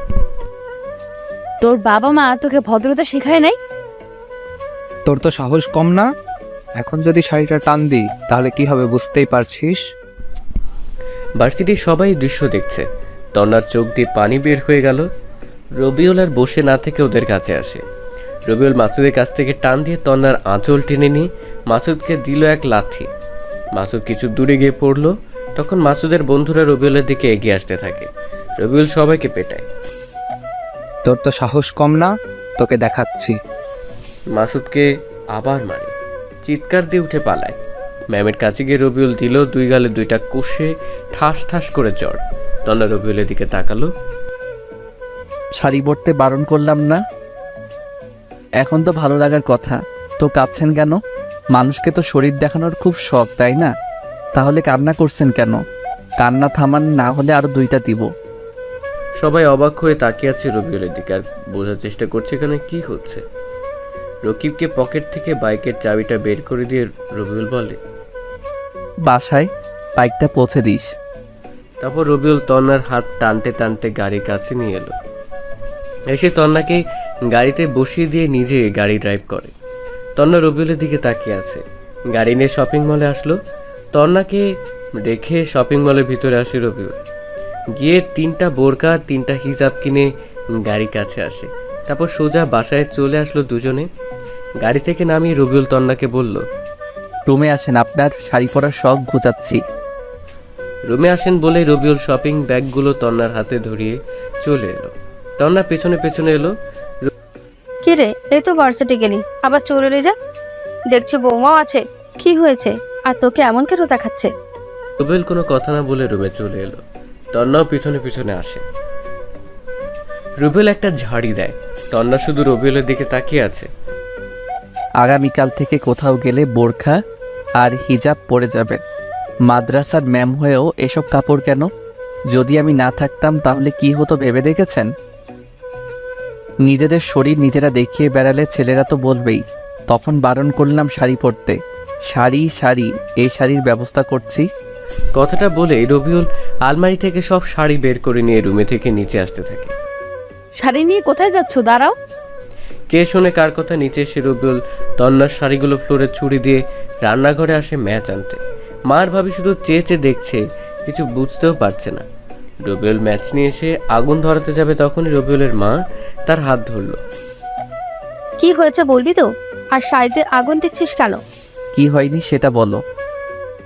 তোর বাবা মা তোকে ভদ্রতা শেখায় নাই? তোর তো সাহস কম না? এখন যদি শাড়িটা টান দিই তাহলে কি হবে বুঝতেই পারছিস। ভার্সিটির সবাই দৃশ্য দেখছে। তন্নার চোখ দিয়ে পানি বের হয়ে গেল। রবিউল আর বসে না থেকে ওদের কাছে আসে। রবিউল মাসুদের কাছ থেকে টান দিয়ে তন্নার আঁচল টেনে নিয়ে মাসুদকে দিল এক লাথি। মাসুদ কিছু দূরে গিয়ে পড়লো। তখন মাসুদের বন্ধুরা রবিউলের দিকে এগিয়ে আসতে থাকে। রবিউল সবাইকে পেটায়। তোর তো সাহস কম না, তোকে দেখাচ্ছি। মাসুদকে আবার মারে, চিৎকার দিয়ে উঠে পালায়। ম্যামের কাছে গিয়ে রবিউল দিল দুই গালে দুইটা কষে ঠাস ঠাস করে চড়। তন্না রবিউলের দিকে তাকালো। শাড়ি পরতে বারণ করলাম না? এখন তো ভালো লাগার কথা, তো কাঁদছেন কেন? মানুষকে তো শরীর দেখানোর খুব শখ, তাই না? তাহলে কান্না করছেন কেন? কান্না থামান, না হলে আরো দুইটা দিব। সবাই অবাক হয়ে তাকিয়ে আছে রবিউলের দিকে আর বোঝার চেষ্টা করছে এখানে কি হচ্ছে। রকিবকে পকেট থেকে বাইকের চাবিটা বের করে দিয়ে রবিউল বলে, বাসায় বাইকটা পৌঁছে দিস। তারপর রবিউল তন্নার হাত টানতে টানতে গাড়ির কাছে নিয়ে এলো। এসে তন্নাকে গাড়িতে বসিয়ে দিয়ে নিজে গাড়ি ড্রাইভ করে। তন্না রবিউলের দিকে তাকিয়ে আছে। গাড়ি নিয়ে শপিং মলে আসলো। তন্নাকে রেখে শপিং মলের ভিতরে আসে রবিউল। গিয়ে 3টা বোরকা 3টা হিজাব কিনে গাড়ির কাছে আসে। তারপর সোজা বাসায় চলে আসলো দুজনে। গাড়ি থেকে নামিয়ে রবিউল তন্নাকে বলল, রুমে আসেন, আপনার শাড়ি পরার শখ ঘুচাচ্ছি। রুমে আসেন বলে রবিউল শপিং ব্যাগগুলো তন্নার হাতে ধরিয়ে চলে এলো। তন্না পেছনে পেছনে এলো। কি রে, এই তো ভার্সিটি গেলি, আবার চলে এলি যা। দেখছি বৌমাও আছে, কি হয়েছে আর তোকে এমন কেন দেখাচ্ছে? রবিউল কোনো কথা না বলে রুমে চলে এলো। তন্নাও পিছনে পিছনে আসে। রবিউল একটা ঝাড়ি দেয়। তন্না শুধু রবিউলের দিকে তাকিয়ে আছে। আগামীকাল থেকে কোথাও গেলে বোরখা আর হিজাব পরে যাবেন। মাদ্রাসার ম্যাম হয়েও এসব কাপড় কেন? যদি আমি না থাকতাম তাহলে কি হতো ভেবে দেখেছেন? নিজেদের শরীর নিজেরা দেখিয়ে বেড়ালে ছেলেরা তো বলবেই। তখন বারণ করলাম শাড়ি পরতে। শাড়ি শাড়ি, এই শাড়ির ব্যবস্থা করছি। কথাটা বলে রবিউল আলমারি থেকে সব শাড়ি বের করে নিয়ে রুমে থেকে নিচে আসতে থাকে। শাড়ি নিয়ে কোথায় যাচ্ছ? দাঁড়াও। কে শোনে কার কথা? নিচে এসে রবিউল তন্নার শাড়িগুলো ফ্লোরে ছুরি দিয়ে রান্নাঘরে আসে ম্যাচ আনতে। মার ভাবি শুধু চেয়ে চেয়ে দেখছে, কিছু বুঝতেও পারছে না। রবিউল ম্যাচ নিয়ে এসে আগুন ধরাতে যাবে, তখনই রবিউলের মা তার হাত ধরলো। কি হয়েছে বলবি তো? আর শাড়িতে আগুন দিচ্ছিস কেন? কি হয়নি সেটা বলো।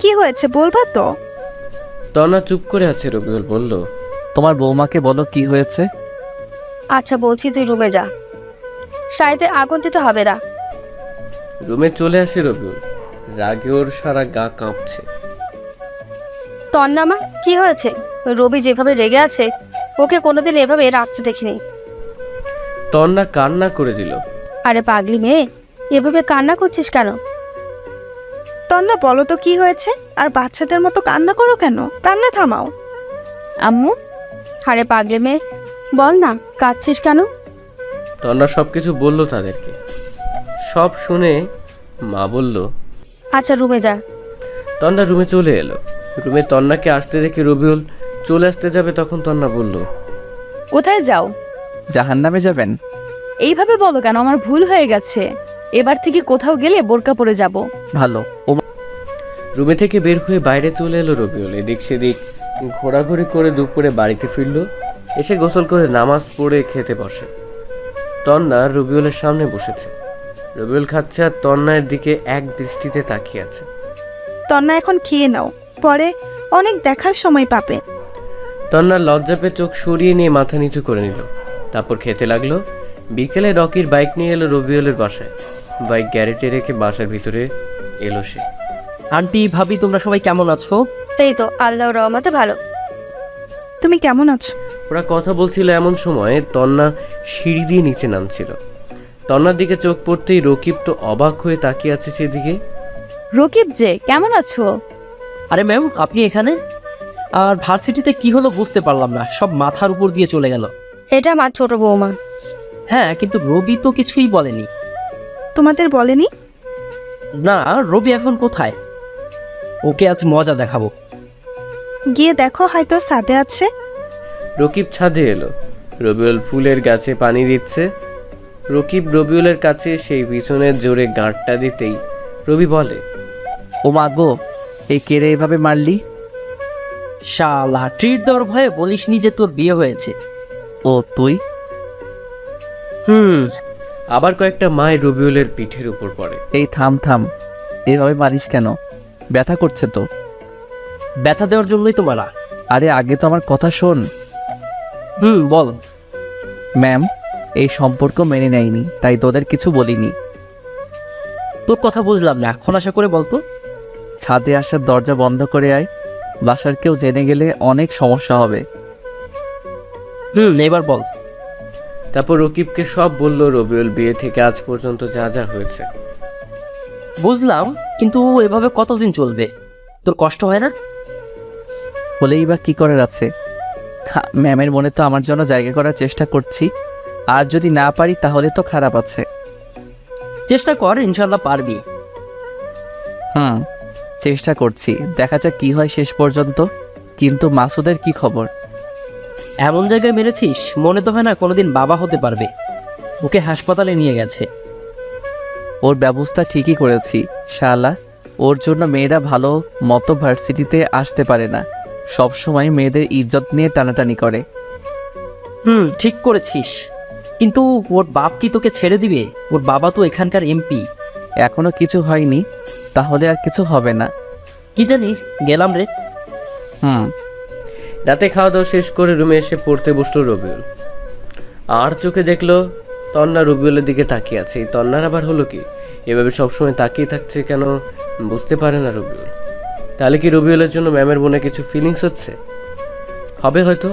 কি হয়েছে বলবা তো? তন্না চুপ করে আছে। রবিউল বলল, তোমার বৌমাকে বলো কি হয়েছে। আচ্ছা বলছি, তুই রুমে যা, শাড়িতে আগুন দিতে হবে না। রুমে চলে আসে রবিউল। রাগে ওর সারা গা কাঁপছে। তন্নামা, কি হয়েছে? রবি যেভাবে রেগে আছে, ওকে কোনোদিন এভাবে রাখতে দেখিনি। তন্না কান্না করে দিল। আরে পাগলি মেয়ে, এভাবে কান্না করছিস কেন? তন্না বলো তো কি হয়েছে? আর বাচ্চাদের মতো কান্না করো কেন? কান্না থামাও। আম্মু, আরে পাগলি মেয়ে, বল না কাঁদছিস কেন? তন্না সবকিছু বলল তাদেরকে। সব শুনে মা বলল, আচ্ছা রুমে যা। তন্না রুমে চলে এলো। রুমে তন্নাকে আসতে দেখে রবিউল চলে আসতে যাবে, তখন তন্না বলল, কোথায় যাও? জাহান্নামে যাবেন? এইভাবে বলো কেন? আমার ভুল হয়ে গেছে। এবার থেকে কোথাও গেলে বোরকা পরে যাব। ভালো। রুমে থেকে বের হয়ে বাইরে চলে এলো রবিউল। এদিক সেদিক ঘোরাঘুরি করে দুপুরে বাড়িতে ফিরল। এসে গোসল করে নামাজ পড়ে খেতে বসে। তন্না রবিউলের সামনে বসেছে। রবিউল খাচ্ছে আর তন্নার দিকে এক দৃষ্টিতে তাকিয়ে আছে। তন্না এখন খেয়ে নাও, পরে অনেক দেখার সময় পাবে। তন্নার লজ্জা পেয়ে চোখ সরিয়ে নিয়ে মাথা নিচু করে নিল। তারপর খেতে লাগলো। বিকেলে রকির বাইক নিয়ে এলো রবিউলের বাসায়। বাইক গ্যারেজে রেখে বাসার ভিতরে এলো সে। আন্টি, ভাবি, তোমরা সবাই কেমন আছো? এই তো আল্লাহর রহমতে ভালো। তুমি কেমন আছো? ওরা কথা বলছিল এমন সময় তন্না সিঁড়ি দিয়ে নিচে নামছিল। তন্নার দিকে চোখ পড়তেই রকিব তো অবাক হয়ে তাকিয়ে আছে সেদিকে। রকিব যে, কেমন আছো? আরে ম্যাম, আপনি এখানে? আর ভার্সিটিতে কি হলো বুঝতে পারলাম না, সব মাথার উপর দিয়ে চলে গেল। এটা আমার ছোট বৌমা। হ্যাঁ, কিন্তু রবি তো কিছুই বলেনি। তোমাদের বলেনি? না, রবি এখন কোথায়? ওকে আজ মজা দেখাবো। গিয়ে দেখো, হয়তো ছাদে আছে। রকিব ছাদে এলো। রবিউল ফুলের গাছে পানি দিচ্ছে। রকিব রবিউলের কাছে সেই পিছনের জোরে গাঁটটা দিতেই রবি বলে, ও মা গো, এই কেড়ে এভাবে মারলি? শালা, ট্রিট দেওয়ার ভয়ে বলিসনি যে তোর বিয়ে হয়েছে। ও তুই? আবার কয়েকটা মায় রবিউলের পিঠের উপর পড়ে। এই থাম থাম, এভাবে মারিস কেন? ব্যথা করছে তো। ব্যথা দেওয়ার জন্যই তো মারা। আরে আগে তো আমার কথা শোন। বল। ম্যাম এই সম্পর্ক মেনে নেয়নি, তাই তোদের কিছু বলিনি। তোর কথা বুঝলাম না, এখন আশা করে বলতো। ছাদে আসার দরজা বন্ধ করে আয়, বাসার কেউ জেনে গেলে অনেক সমস্যা হবে। এবার বল। তারপর রকিবকে সব বলল রবিউল বিয়ে থেকে আজ পর্যন্ত যা যা হয়েছে। বুঝলাম, কিন্তু এভাবে কতদিন চলবে? তোর কষ্ট হয় না? হলেই বা কি করার আছে? ম্যামের মনে তো আমার জন্য জায়গা করার চেষ্টা করছি, আর যদি না পারি তাহলে তো খারাপ আছে। চেষ্টা কর, ইনশাল্লাহ পারবি। চেষ্টা করছি, দেখা যাক কি হয় শেষ পর্যন্ত। কিন্তু মাসুদের কি খবর? এমন জায়গায় মেরেছিস, মনে তো হয় না কোনোদিন বাবা হতে পারবে। ওকে হাসপাতালে নিয়ে গেছে। ওর ব্যবস্থা ঠিকই করেছি শালা। ওর জন্য মেয়েরা ভালো মতো ভার্সিটিতে আসতে পারে না, সব সময় মেয়েদের ইজ্জত নিয়ে টানাটানি করে। ঠিক করেছিস। কিন্তু ওর বাপ কি তোকে ছেড়ে দিবে? ওর বাবা তো এখানকার এমপি। এখনো কিছু হয়নি, তাহলে আর কিছু হবে না। কি জানি, গেলাম রে। হুম। রাতে খাওয়া দাওয়া শেষ করে রুমে এসে পড়তে বসলো রবিউল। আর চোখে দেখলো তন্না রবিউলের দিকে তাকিয়ে আছে। এই তন্নার আবার হলো কি? এভাবে সবসময় তাকিয়ে থাকছে কেন বুঝতে পারে না রবিউল। তাহলে কি রবিউলের জন্য ম্যামের মনে কিছু ফিলিংস হচ্ছে? হবে হয়তো।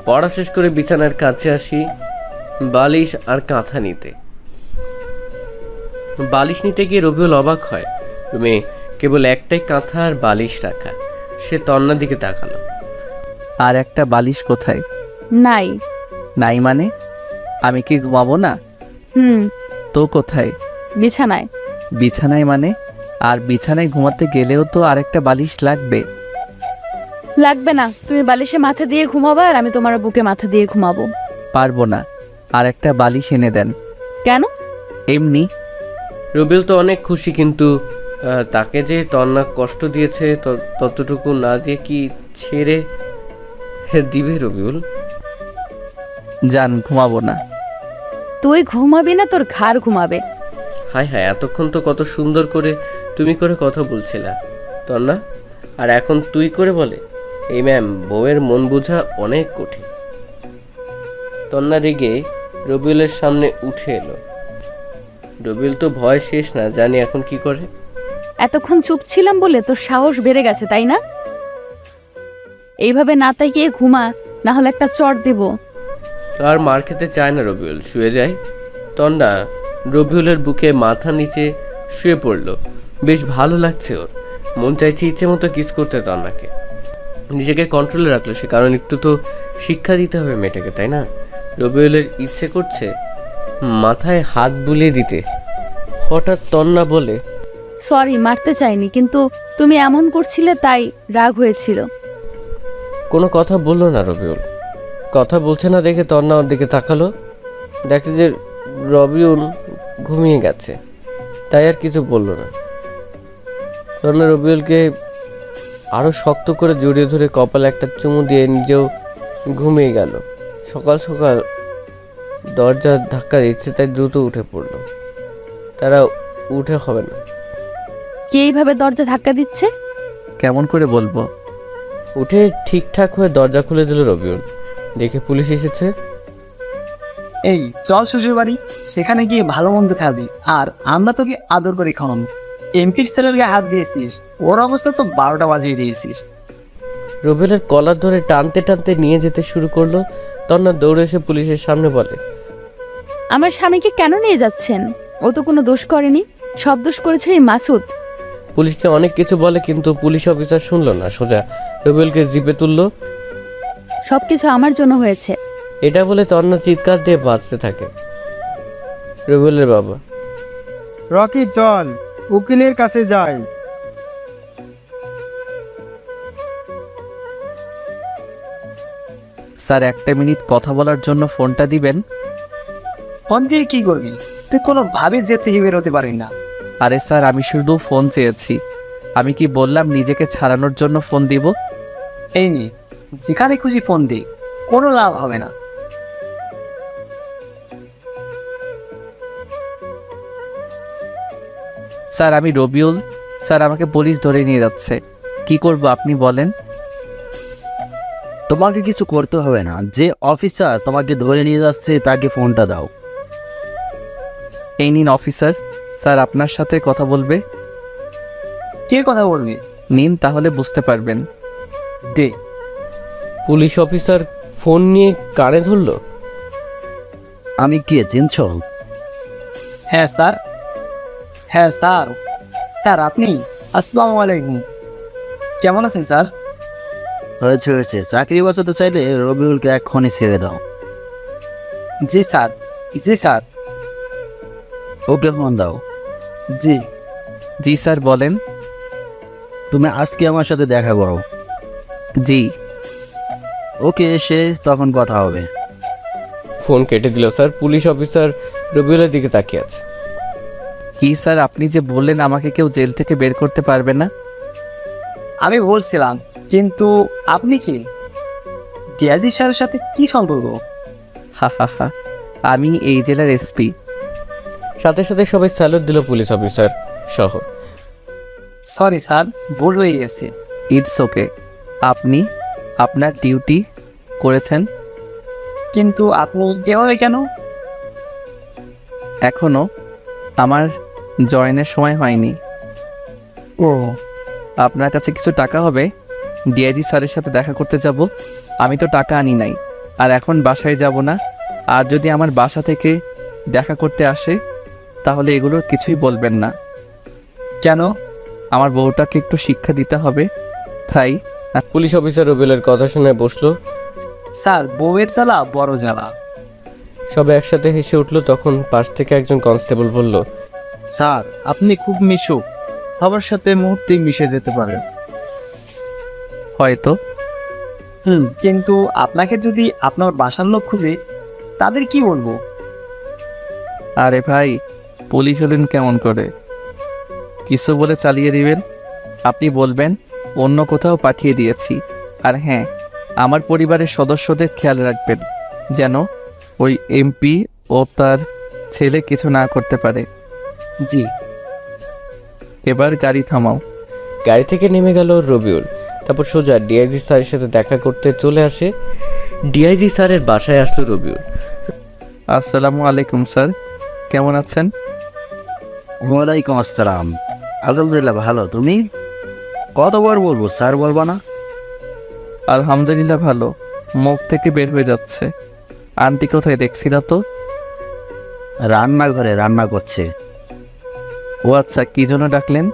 পড়া শেষ করে বিছানার কাছে আসি বালিশ আর কাঁথা নিতে। বালিশ নিতে গিয়ে রবিউল অবাক হয়, রুমে কেবল একটাই কাঁথা আর বালিশ রাখা। সে তন্নার দিকে তাকালো। আর একটা বালিশ কোথায়? নাই। নাই মানে? আমি কি ঘুমাবো না? হুম। তো কোথায়? বিছানায়। বিছানায় মানে? আর বিছানায় ঘুমাতে গেলেও তো আরেকটা বালিশ লাগবে। লাগবে না, তুমি বালিশে মাথা দিয়ে ঘুমাবা আর আমি তোমার বুকে মাথা দিয়ে ঘুমাবো। পারবো না, আর একটা বালিশ এনে দেন। কেন? এমনি। রবিউল তো অনেক খুশি, কিন্তু তাকে যে তন্না কষ্ট দিয়েছে ততটুকু না দিয়ে কি ছেড়ে দিবে রবিউল? যান, ঘুমাবো না। তুই ঘুমাবি না, তোর ঘাড় ঘুমাবে। হায় হায়, এতক্ষণ তো কত সুন্দর করে তুমি করে কথা বলছিলা তন্না, আর এখন তুই করে বলে। এই ম্যাম, বউয়ের মন বোঝা অনেক কঠিন। তন্না রেগে রবিউলের সামনে উঠে এলো। রবিউল তো ভয় শেষ না, জানি এখন কি করে। এতক্ষণ চুপ ছিলাম বলে তোর সাহস বেড়ে গেছে, তাই না? এইভাবে না তাকিয়ে ঘুমা, না হলে একটা চড় দেব। আর মার খেতে চায় না রবিউল, শুয়ে যায়। তন্না রবিউলের বুকে মাথা নিচে শুয়ে পড়লো। বেশ ভালো লাগছে ওর। মন চাইছে ইচ্ছে মতো কিস করতে তন্নাকে। নিজেকে কন্ট্রোলে রাখলো সে, কারণ একটু তো শিক্ষা দিতে হবে মেয়েটাকে, তাই না? রবিউলের ইচ্ছে করছে মাথায় হাত বুলিয়ে দিতে। হঠাৎ তন্না বলে, সরি, মারতে চাইনি, কিন্তু তুমি এমন করছিলে তাই রাগ হয়েছিল। কোনো কথা বললো না রবিউল। কথা বলছে না দেখে তন্না ওর দিকে তাকালো। দেখে যে রবিউল ঘুমিয়ে গেছে, তাই আর কিছু বললো না। তন্না রবিউলকে আরো শক্ত করে জড়িয়ে ধরে কপালে একটা চুমু দিয়ে নিজেও ঘুমিয়ে গেল। সকাল সকাল দরজা ধাক্কা দিচ্ছে, তাই দ্রুত উঠে পড়লো। তারা উঠে হবে না। কে এইভাবে দরজা ধাক্কা দিচ্ছে? কেমন করে বলবো? উঠে ঠিকঠাক হয়ে দরজা খুলে দিল রবিউল। দেখে পুলিশ এসেছে। এই চল শ্বশুর বাড়ি, সেখানে গিয়ে ভালো মন্দ খাবি, আর আমরা তোকে আদর করে খাওয়ানো। এমপির ছেলের গায়ে হাত দিয়েছিস, ওর অবস্থা তো 12টা বাজিয়ে দিয়েছিস। রবিউলের কলার ধরে টানতে টানতে নিয়ে যেতে শুরু করলো। তন্না দৌড়ে এসে পুলিশের সামনে বলে, আমার স্বামীকে কেন নিয়ে যাচ্ছেন? ও তো কোনো দোষ করেনি, সব দোষ করেছে এই মাসুদ। পুলিশকে অনেক কিছু বলে, কিন্তু পুলিশ অফিসার শুনলো না। সোজা রবিউলকে জিপে তুললো। সবকিছু আমার জন্য হয়েছে। এটা বলে তন্না চিৎকার দিয়ে বাঁচতে থাকে। রবিউলের বাবা, রকি চল, উকিলের কাছে যাই। স্যার, একটা মিনিট কথা বলার জন্য ফোনটা দিবেন? ফোন দিয়ে কি করবি? তুই কোনোভাবে যে থেকে বেরোতে পারি না। আরে স্যার, আমি শুধু ফোন চেয়েছি। আমি কি বললাম নিজেকে ছাড়ানোর জন্য ফোন দিব? এই নে, যেখানে খুশি ফোন দে, কোনো লাভ হবে না। স্যার, আমি রবিউল। স্যার, আমাকে পুলিশ ধরে নিয়ে যাচ্ছে। কি করব আপনি বলেন? তোমাকে কিছু করতে হবে না, যে অফিসার তোমাকে ধরে নিয়ে যাচ্ছে তাকে ফোনটা দাও। এই নিন অফিসার, স্যার আপনার সাথে কথা বলবে। কে কথা বলবি? নিন, তাহলে বুঝতে পারবেন। দে। পুলিশ অফিসার ফোন নিয়ে কানে ধরলো। আমি কে চিনছ? হ্যাঁ স্যার। হ্যাঁ স্যার। স্যার আপনি? আসসালামু আলাইকুম। কেমন আছেন স্যার? হয়েছে হয়েছে, চাকরি বাঁচাতে চাইলে রবিউলকে এক্ষুনি ছেড়ে দাও। জি স্যার। জি স্যার। ওকে ফোন দাও। জি। জি স্যার, বলেন। তুমি আজকে আমার সাথে দেখা করো। জি। ওকে, এসে তখন কথা হবে। ফোন কেটে দিল স্যার। পুলিশ অফিসার রবিউলের দিকে তাকিয়ে আছে। কি স্যার, আপনি যে বললেন আমাকে কেউ জেল থেকে বের করতে পারবে না? আমি বলছিলাম, কিন্তু আপনি কি? ডিয়াজি স্যারের সাথে কি সম্পর্ক? হা হা হা, আমি এই জেলার এসপি। সাথে সাথে সবাই স্যালুট দিল পুলিশ অফিসার সহ। সরি স্যার, ভুল হয়ে গেছে। It's okay. আপনি আপনার ডিউটি করেছেন। কিন্তু আপনি এভাবে কেন? এখনও আমার জয়েনের সময় হয়নি। ও, আপনার কাছে কিছু টাকা হবে? ডিআইজি স্যারের সাথে দেখা করতে যাব। আমি তো টাকা আনি নাই, আর এখন বাসায় যাব না। আর যদি আমার বাসা থেকে দেখা করতে আসে তাহলে এগুলোর কিছুই বলবেন না। কেন? আমার বউটাকে একটু শিক্ষা দিতে হবে, তাই। পুলিশ অফিসার রবিউলের কথা শুনে বসলো। স্যার, বউয়ের জ্বালা বড় জ্বালা। সবাই একসাথে হেসে উঠলো। তখন পাশ থেকে একজন কনস্টেবল বলল, স্যার আপনি খুব মিশুক, সবার সাথে মুহূর্তেই মিশে যেতে পারেন। হয়তো। কিন্তু আপনাকে যদি আপনার বাসার লোক খুঁজে, তাদের কি বলবো? আরে ভাই, পুলিশ হলেন কেমন করে? কিছু বলে চালিয়ে দিবেন। আপনি বলবেন অন্য কোথাও পাঠিয়ে দিয়েছি। আর হ্যাঁ, আমার পরিবারের সদস্যদের খেয়াল রাখবেন যেন ওই এমপি ও তার ছেলে কিছু না করতে পারে। জি। এবার গাড়ি থামাও। গাড়ি থেকে নেমে গেল রবিউল। তারপর সোজা ডিআইজি স্যারের সাথে দেখা করতে চলে আসে। ডিআইজি স্যারের বাসায় আসলো রবিউল। আসসালামু আলাইকুম স্যার, কেমন আছেন? ওয়ালাইকুম আসসালাম। আলহামদুলিল্লাহ ভালো, তুমি? কতবার বলবো স্যার বলবা না? আলহামদুলিল্লাহ ভালো, মুখ থেকে বের হয়ে যাচ্ছে। আন্টি কোথায় দেখছি না তো? রান্নাঘরে রান্না করছে। ও আচ্ছা, কি জন্য ডাকলেন?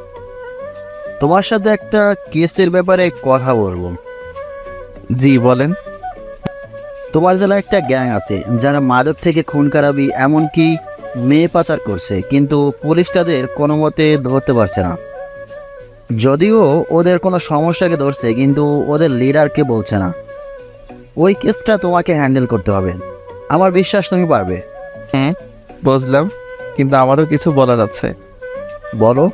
তোমার সাথে একটা কেসের ব্যাপারে কথা বলবো। জি বলেন। তোমার জেলায় একটা গ্যাং আছে যারা মাদক থেকে খুন খারাপি এমনকি মেয়ে পাচার করছে, কিন্তু পুলিশ তাদের কোনো মতে ধরতে পারছে না। যদিও ওদের কোনো সমস্যাকে ধরছে, কিন্তু ওদের লিডারকে বলছে না। ওই কেসটা তোমাকে হ্যান্ডেল করতে হবে। আমার বিশ্বাস তুমি পারবে। বুঝলাম, কিন্তু আমারও কিছু বলার আছে। বলো।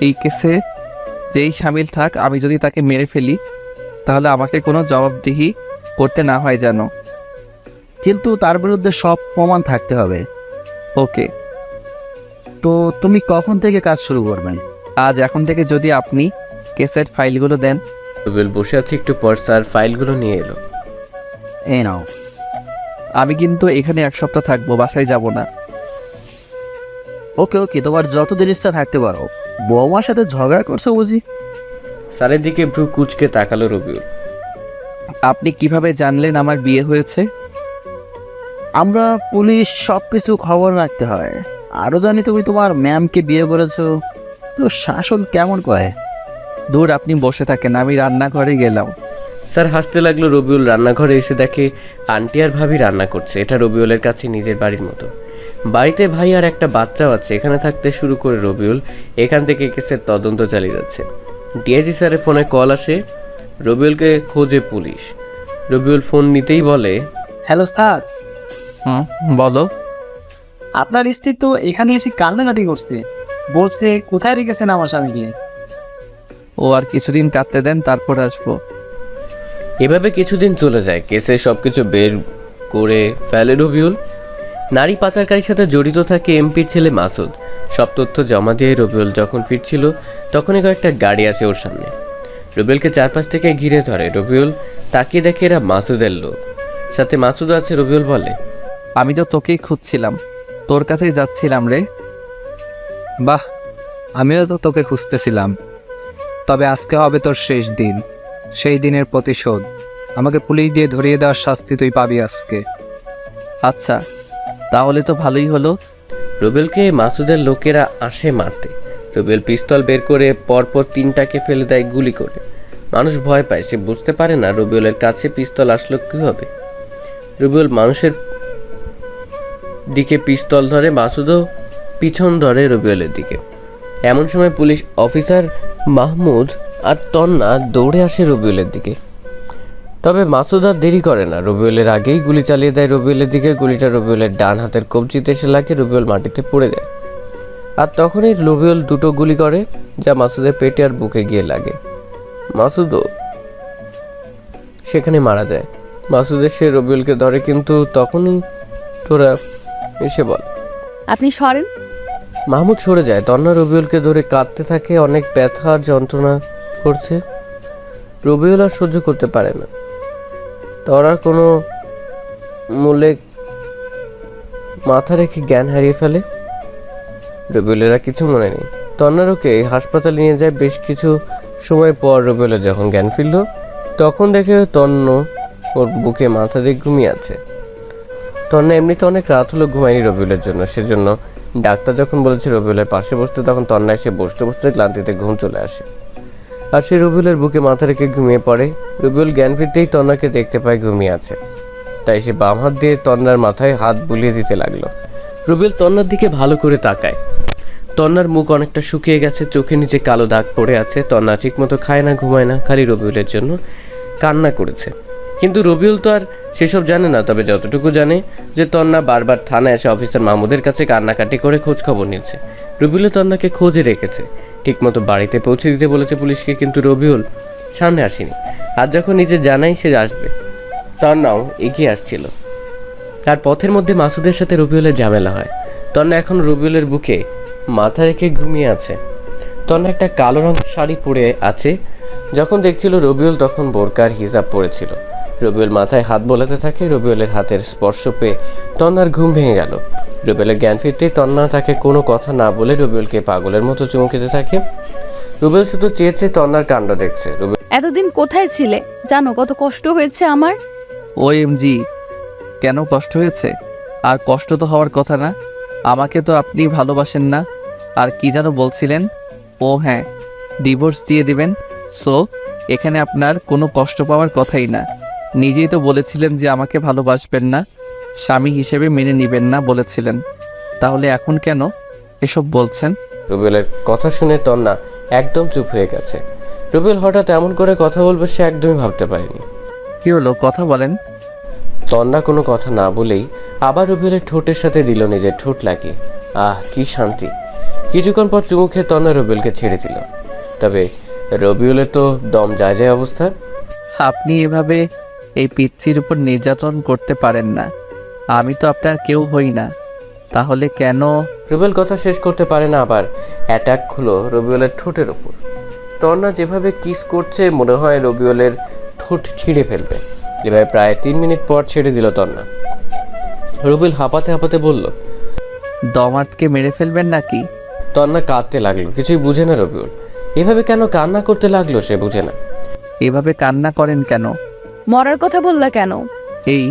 এই কেসে যেই সামিল থাক, আমি যদি তাকে মেরে ফেলি তাহলে আমাকে কোনো জবাবদিহি করতে না হয় যেন। কিন্তু তার বিরুদ্ধে সব প্রমাণ থাকতে হবে। ওকে। তো তুমি কখন থেকে কাজ শুরু করবে? আজ, এখন থেকে যদি আপনি কেসের ফাইলগুলো দেন। রবিউল বসে আছে, একটু পর স্যার ফাইলগুলো নিয়ে এলো। এই নাও। আমি কিন্তু এখানে 1 সপ্তাহ থাকবো, বাসায় যাব না। ওকে ওকে, তোমার যতদিন ইচ্ছা থাকতে পারো। বৌমার সাথে ঝগড়া করছো বুঝি? স্যারের দিকে ভ্রু কুচকে তাকালো রবিউল। আপনি কিভাবে জানলেন আমার বিয়ে হয়েছে? আমরা পুলিশ সব কিছু খবর রাখতে হয়। আরও জানি তুমি তোমার ম্যামকে বিয়ে করেছো। তো শাসন কেমন করে? দূর, আপনি বসে থাকেন, আমি রান্নাঘরে গেলাম। স্যার হাসতে লাগলো। রবিউল রান্নাঘরে এসে দেখে আন্টি আর ভাবি রান্না করছে। এটা রবিউলের কাছে নিজের বাড়ির মতো। বাড়িতে ভাই আর একটা বাচ্চাও আছে। এখানে থাকতে শুরু করে রবিউল এখান থেকে কেসের তদন্ত চালিয়ে যাচ্ছে। ডিআইজি স্যারের ফোনে কল আসে। রবিউলকে খোঁজে পুলিশ। রবিউল ফোন নিতেই বলে, হ্যালো স্যার। বলো। আপনার স্ত্রী তো এখানে এসে কান্নাকাটি করছে, বলছে কোথায় রেখেছেন আমার স্বামীকে। ও আর কিছুদিন কাটতে দেন, তারপর আসবো। এভাবে কিছুদিন চলে যায়। কেসে সবকিছু বের করে ফেলে রবিউল। নারী পাচারকারীর সাথে জড়িত থাকে এমপির ছেলে মাসুদ। সব তথ্য জমা দিয়ে রবিউল যখন ফিরছিল তখনই কয়েকটা গাড়ি আসে ওর সামনে। রবিউলকে চারপাশ থেকে ঘিরে ধরে। রবিউল তাকিয়ে দেখে এরা মাসুদের লোক, সাথে মাসুদ আছে। রবিউল বলে, আমি তো তোকেই খুঁজছিলাম, তোর কাছেই যাচ্ছিলাম রে। বাহ, আমিও তো তোকে খুঁজতেছিলাম। তবে আজকে হবে তোর শেষ দিন। সেই দিনের প্রতিশোধ। আমাকে পুলিশ দিয়ে ধরিয়ে দেওয়ার শাস্তি তুই পাবি আজকে। আচ্ছা, তাহলে তো ভালোই হলো। রবিউলকে মাসুদের লোকেরা আসে মারতে। রবিউল পিস্তল বের করে পরপর 3টাকে ফেলে দেয় গুলি করে। মানুষ ভয় পায়। সে বুঝতে পারে না রবিউলের কাছে পিস্তল আসলো কীভাবে। রবিউল মানুষের দিকে পিস্তল ধরে, মাসুদও পিছন ধরে রবিউলের দিকে। এমন সময় পুলিশ অফিসার মাহমুদ আর তন্না দৌড়ে আসে রবিউলের দিকে। তবে মাসুদ আর দেরি করে না, রবিউলের আগেই গুলি চালিয়ে দেয় রবিউলের দিকে। গুলিটা রবিউলের ডান হাতের কবজিতে এসে লাগে। রবিউল মাটিতে পড়ে যায়। আর তখনই রবিউল 2টো গুলি করে, যা মাসুদের পেটে আর বুকে গিয়ে লাগে। মাসুদও সেখানে মারা যায়। মাসুদ এসে রবিউলকে ধরে, কিন্তু তখনই তোরা এসে বল। আপনি সরেন। মাহমুদ সরে যায়। তন্না রবিউলকে ধরে কাঁদতে থাকে, অনেক ব্যথা আর যন্ত্রণা করছে। রবিউল আর সহ্য করতে পারে না। তরার কোনো মূলে মাথা রেখে জ্ঞান হারিয়ে ফেলে। রবিউলের আর কিছু মনে নেই। তন্নার ওকে হাসপাতালে নিয়ে যায়। বেশ কিছু সময় পর রবিউলের যখন জ্ঞান ফিরল, তখন দেখে তন্ন ওর বুকে মাথা দিয়ে ঘুমিয়ে আছে। তন্না এমনিতে অনেক রাত হলো ঘুমায়নি রবিউলের জন্য। সেজন্য ডাক্তার যখন বলেছে রবিউলের পাশে বসতে, তখন তন্না এসে বসতে বসতে ক্লান্তিতে ঘুম চলে আসে আর সে রবিউলের বুকে মাথা রেখে ঘুমিয়ে পড়ে। রবিউল জ্ঞান ফিরতেই তন্নাকে দেখতে পায় ঘুমিয়ে আছে, তাই সে বাম হাত দিয়ে তন্নার মাথায় হাত বুলিয়ে দিতে লাগলো। রবিউল তন্নার দিকে ভালো করে তাকায়। তন্নার মুখ অনেকটা শুকিয়ে গেছে, চোখের নিচে কালো দাগ পড়ে আছে। তন্না ঠিকমতো খায় না, ঘুমায় না, খালি রবিউলের জন্য কান্না করেছে। কিন্তু রবিউল তো আর সেসব জানে না। তবে যতটুকু জানে যে তন্না বারবার থানায় এসে অফিসার মাহমুদের কাছে কান্নাকাটি করে খোঁজ খবর নিচ্ছে। রবিউল তন্নাকে খোঁজে রেখেছে, ঠিকমতো বাড়িতে পৌঁছে দিতে বলেছে পুলিশকে, কিন্তু রবিউল সামনে আসেনি। আর যখন নিজে জানাই সে আসবে, তন্নাও এগিয়ে আসছিল। আর পথের মধ্যে মাসুদের সাথে রবিউলের ঝামেলা হয়। তন্না এখন রবিউলের বুকে মাথা রেখে ঘুমিয়ে আছে। তন্না একটা কালো রঙের শাড়ি পরে আছে। যখন দেখছিল রবিউল, তখন বোরকার হিজাব পরেছিল। রবিউল মাথায় হাত বোলাতে থাকে। রবিউলের হাতের স্পর্শ পেয়ে তন্নার ঘুম ভেঙে গেল। রবিউলের জ্ঞান ফিরতেই তন্না তাকে কোনো কথা না বলে রবিউলকে পাগলের মতো চুমু খেতে থাকে। রবিউল শুধু চেয়েছে তন্নার কাণ্ড দেখছে। এতদিন কোথায় ছিলে জানো? কত কষ্ট হয়েছে আমার। OMG, কেন কষ্ট হয়েছে? আর কষ্ট তো হওয়ার কথা না। আমাকে তো আপনি ভালোবাসেন না। আর কি যেন বলছিলেন? ও হ্যাঁ, ডিভোর্স দিয়ে দিবেন। সো এখানে আপনার কোনো কষ্ট পাওয়ার কথাই না। নিজেই তো বলেছিলেন যে আমাকে ভালোবাসবেন না, স্বামী হিসেবে মেনে নেবেন না বলেছিলেন। তাহলে এখন কেন এসব বলছেন? রবিউলের কথা শুনে তন্না একদম চুপ হয়ে গেছে। রবিউল হঠাৎ এমন করে কথা বলবে সে একদমই ভাবতে পারেনি। কি হলো, কথা বলেন। তন্না কোনো কথা না বলেই আবার রবিউলের ঠোঁটের সাথে দিল নিজের ঠোঁট লাগিয়ে। আহ, কি শান্তি। কিছুক্ষণ পর চুমু খেয়ে তন্না রবিউলকে ছেড়ে দিল। তবে রবিউলের তো দম যায় যায় অবস্থা। আপনি এভাবে এই পিচ্চির উপর নির্যাতন করতে পারেন না। আমি তো আপনার কেউ হই না, তাহলে কেন? রবিউল কথা শেষ করতে পারে না, আবার অ্যাটাক হলো রবিউলের ঠোঁটের ওপর। তন্না যেভাবে কিস করছে মনে হয় রবিউলের ঠোঁট ছিঁড়ে ফেলবে। যেভাবে প্রায় 3 মিনিট পর ছেড়ে দিল তন্না। রবিউল হাঁপাতে হাঁপাতে বলল, দম আটকে মেরে ফেলবেন নাকি? তন্না কাঁদতে লাগলো। কিছুই বুঝে না রবিউল। এভাবে কেন কান্না করতে লাগলো সে বুঝে না। এভাবে কান্না করেন কেন? মরার কথা বললা কেন? এই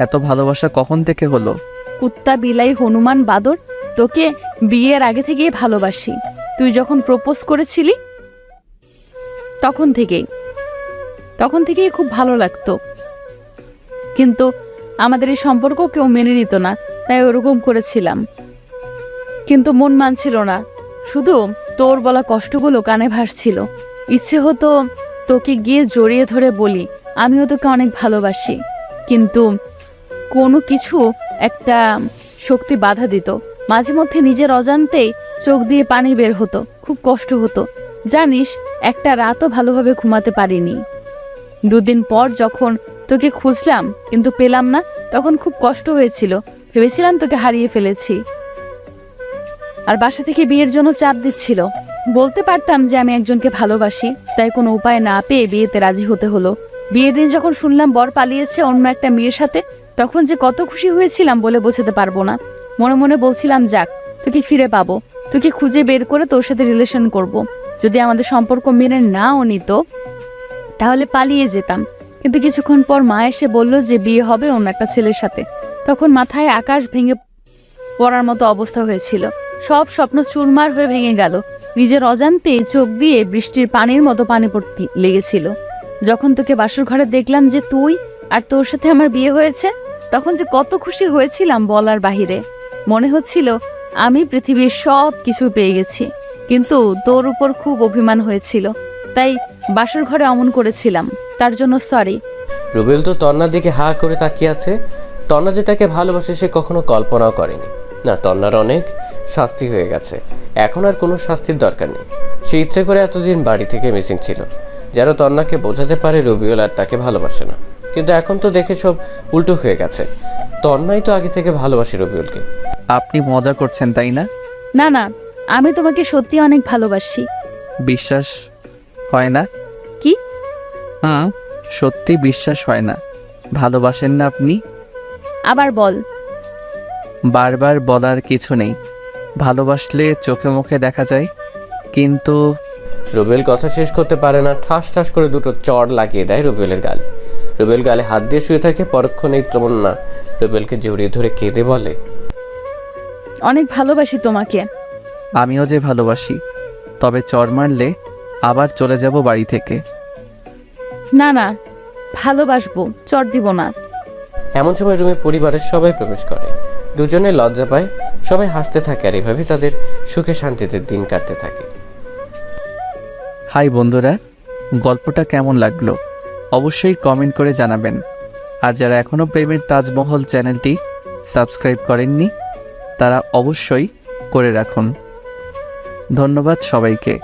এত ভালোবাসা কখন থেকে হলো? কুত্তা, বিলাই, হনুমান, বাদর, তোকে বিয়ের আগে থেকেই ভালোবাসি। তুই যখন প্রপোজ করেছিলি তখন থেকেই খুব ভালো লাগতো। কিন্তু আমাদের এই সম্পর্ক কেউ মেনে নিত না, তাই ওরকম করেছিলাম। কিন্তু মন মানছিল না। শুধু তোর বলা কষ্টগুলো কানে ভাসছিল। ইচ্ছে হতো তোকে গিয়ে জড়িয়ে ধরে বলি আমিও তোকে অনেক ভালোবাসি, কিন্তু কোনো কিছু একটা শক্তি বাধা দিত। মাঝে মধ্যে নিজের অজান্তেই চোখ দিয়ে পানি বের হতো, খুব কষ্ট হতো। জানিস, একটা রাতও ভালোভাবে ঘুমাতে পারিনি। 2 দিন পর যখন তোকে খুঁজলাম কিন্তু পেলাম না, তখন খুব কষ্ট হয়েছিল। ভেবেছিলাম তোকে হারিয়ে ফেলেছি। আর বাসা থেকে বিয়ের জন্য চাপ দিচ্ছিল। বলতে পারতাম যে আমি একজনকে ভালোবাসি, তাই কোনো উপায় না পেয়ে বিয়েতে রাজি হতে হলো। বিয়ের দিন যখন শুনলাম বর পালিয়েছে অন্য একটা মেয়ের সাথে, তখন যে কত খুশি হয়েছিলাম বলে বোঝাতে পারবো না। মনে মনে বলছিলাম, যাক, তোকে ফিরে পাবো, তোকে খুঁজে বের করে তোর সাথে রিলেশন করব। যদি আমাদের সম্পর্ক মেনে নাও নিত তাহলে পালিয়ে যেতাম। কিন্তু কিছুক্ষণ পর মা এসে বলল যে বিয়ে হবে অন্য একটা ছেলের সাথে। তখন মাথায় আকাশ ভেঙে পড়ার মতো অবস্থা হয়েছিল। সব স্বপ্ন চুরমার হয়ে ভেঙে গেল। নিজের অজান্তে চোখ দিয়ে বৃষ্টির পানির মতো পানি পড়তে লেগেছিল। যখন তোকে বাসর ঘরে দেখলাম যে তুই আর তোর সাথে আমার বিয়ে হয়েছে, তখন যে কত খুশি হয়েছিলাম বলার বাহিরে। মনে হচ্ছিল আমি পৃথিবীর সব কিছু পেয়ে গেছি। কিন্তু তোর উপর খুব অভিমান হয়েছিল, তাই বাসর ঘরে অমন করেছিলাম। তার জন্য সরি। রুবেল তো তন্নার দিকে হা করে তাকিয়ে আছে। তন্না যে তাকে ভালোবাসে সে কখনো কল্পনাও করেনি। না, তন্নার অনেক শাস্তি হয়ে গেছে, এখন আর কোনো শাস্তির দরকার নেই। সে ইচ্ছে করে এতদিন বাড়ি থেকে মিসিং ছিল, যেন তন্নাকে বোঝাতে পারে রবিউল আর তাকে ভালোবাসে না। কিন্তু এখন তো দেখে সব উল্টো হয়ে গেছে। তন্ময় তো আগে থেকে ভালোবাসে রবিউলকে। আপনি মজা করছেন তাই না? না না, আমি তোমাকে সত্যি অনেক ভালোবাসি। বিশ্বাস হয় না? কি? হুম, সত্যি বিশ্বাস হয় না। ভালোবাসেন না আপনি? আবার বল। বারবার বলার কিছু নেই। ভালোবাসলে চোখে মুখে দেখা যায়, কিন্তু রবিউল কথা শেষ করতে পারে না, ঠাস ঠাস করে দুটো চড় লাগিয়ে দেয় রবিউলের গালে। রবিউল গালে হাত দিয়ে শুয়ে থাকে। পরক্ষণেই তমন্না রবিউলকে জড়িয়ে ধরে কেঁদে বলে, অনেক ভালোবাসি তোমাকে। আমিও যে ভালোবাসি, তবে চর মারলে আবার চলে যাব বাড়ি থেকে। না না, ভালোবাসবো, চট দিব না। এমন সময় রুমে পরিবারের সবাই প্রবেশ করে। দুজনে লজ্জা পায়, সবাই হাসতে থাকে, আর এভাবে তাদের সুখে শান্তিতে দিন কাটতে থাকে। হাই বন্ধুরা, গল্পটা কেমন লাগলো অবশ্যই কমেন্ট করে জানাবেন। আর যারা এখনও প্রেমের তাজমহল চ্যানেলটি সাবস্ক্রাইব করেননি তারা অবশ্যই করে রাখুন। ধন্যবাদ সবাইকে।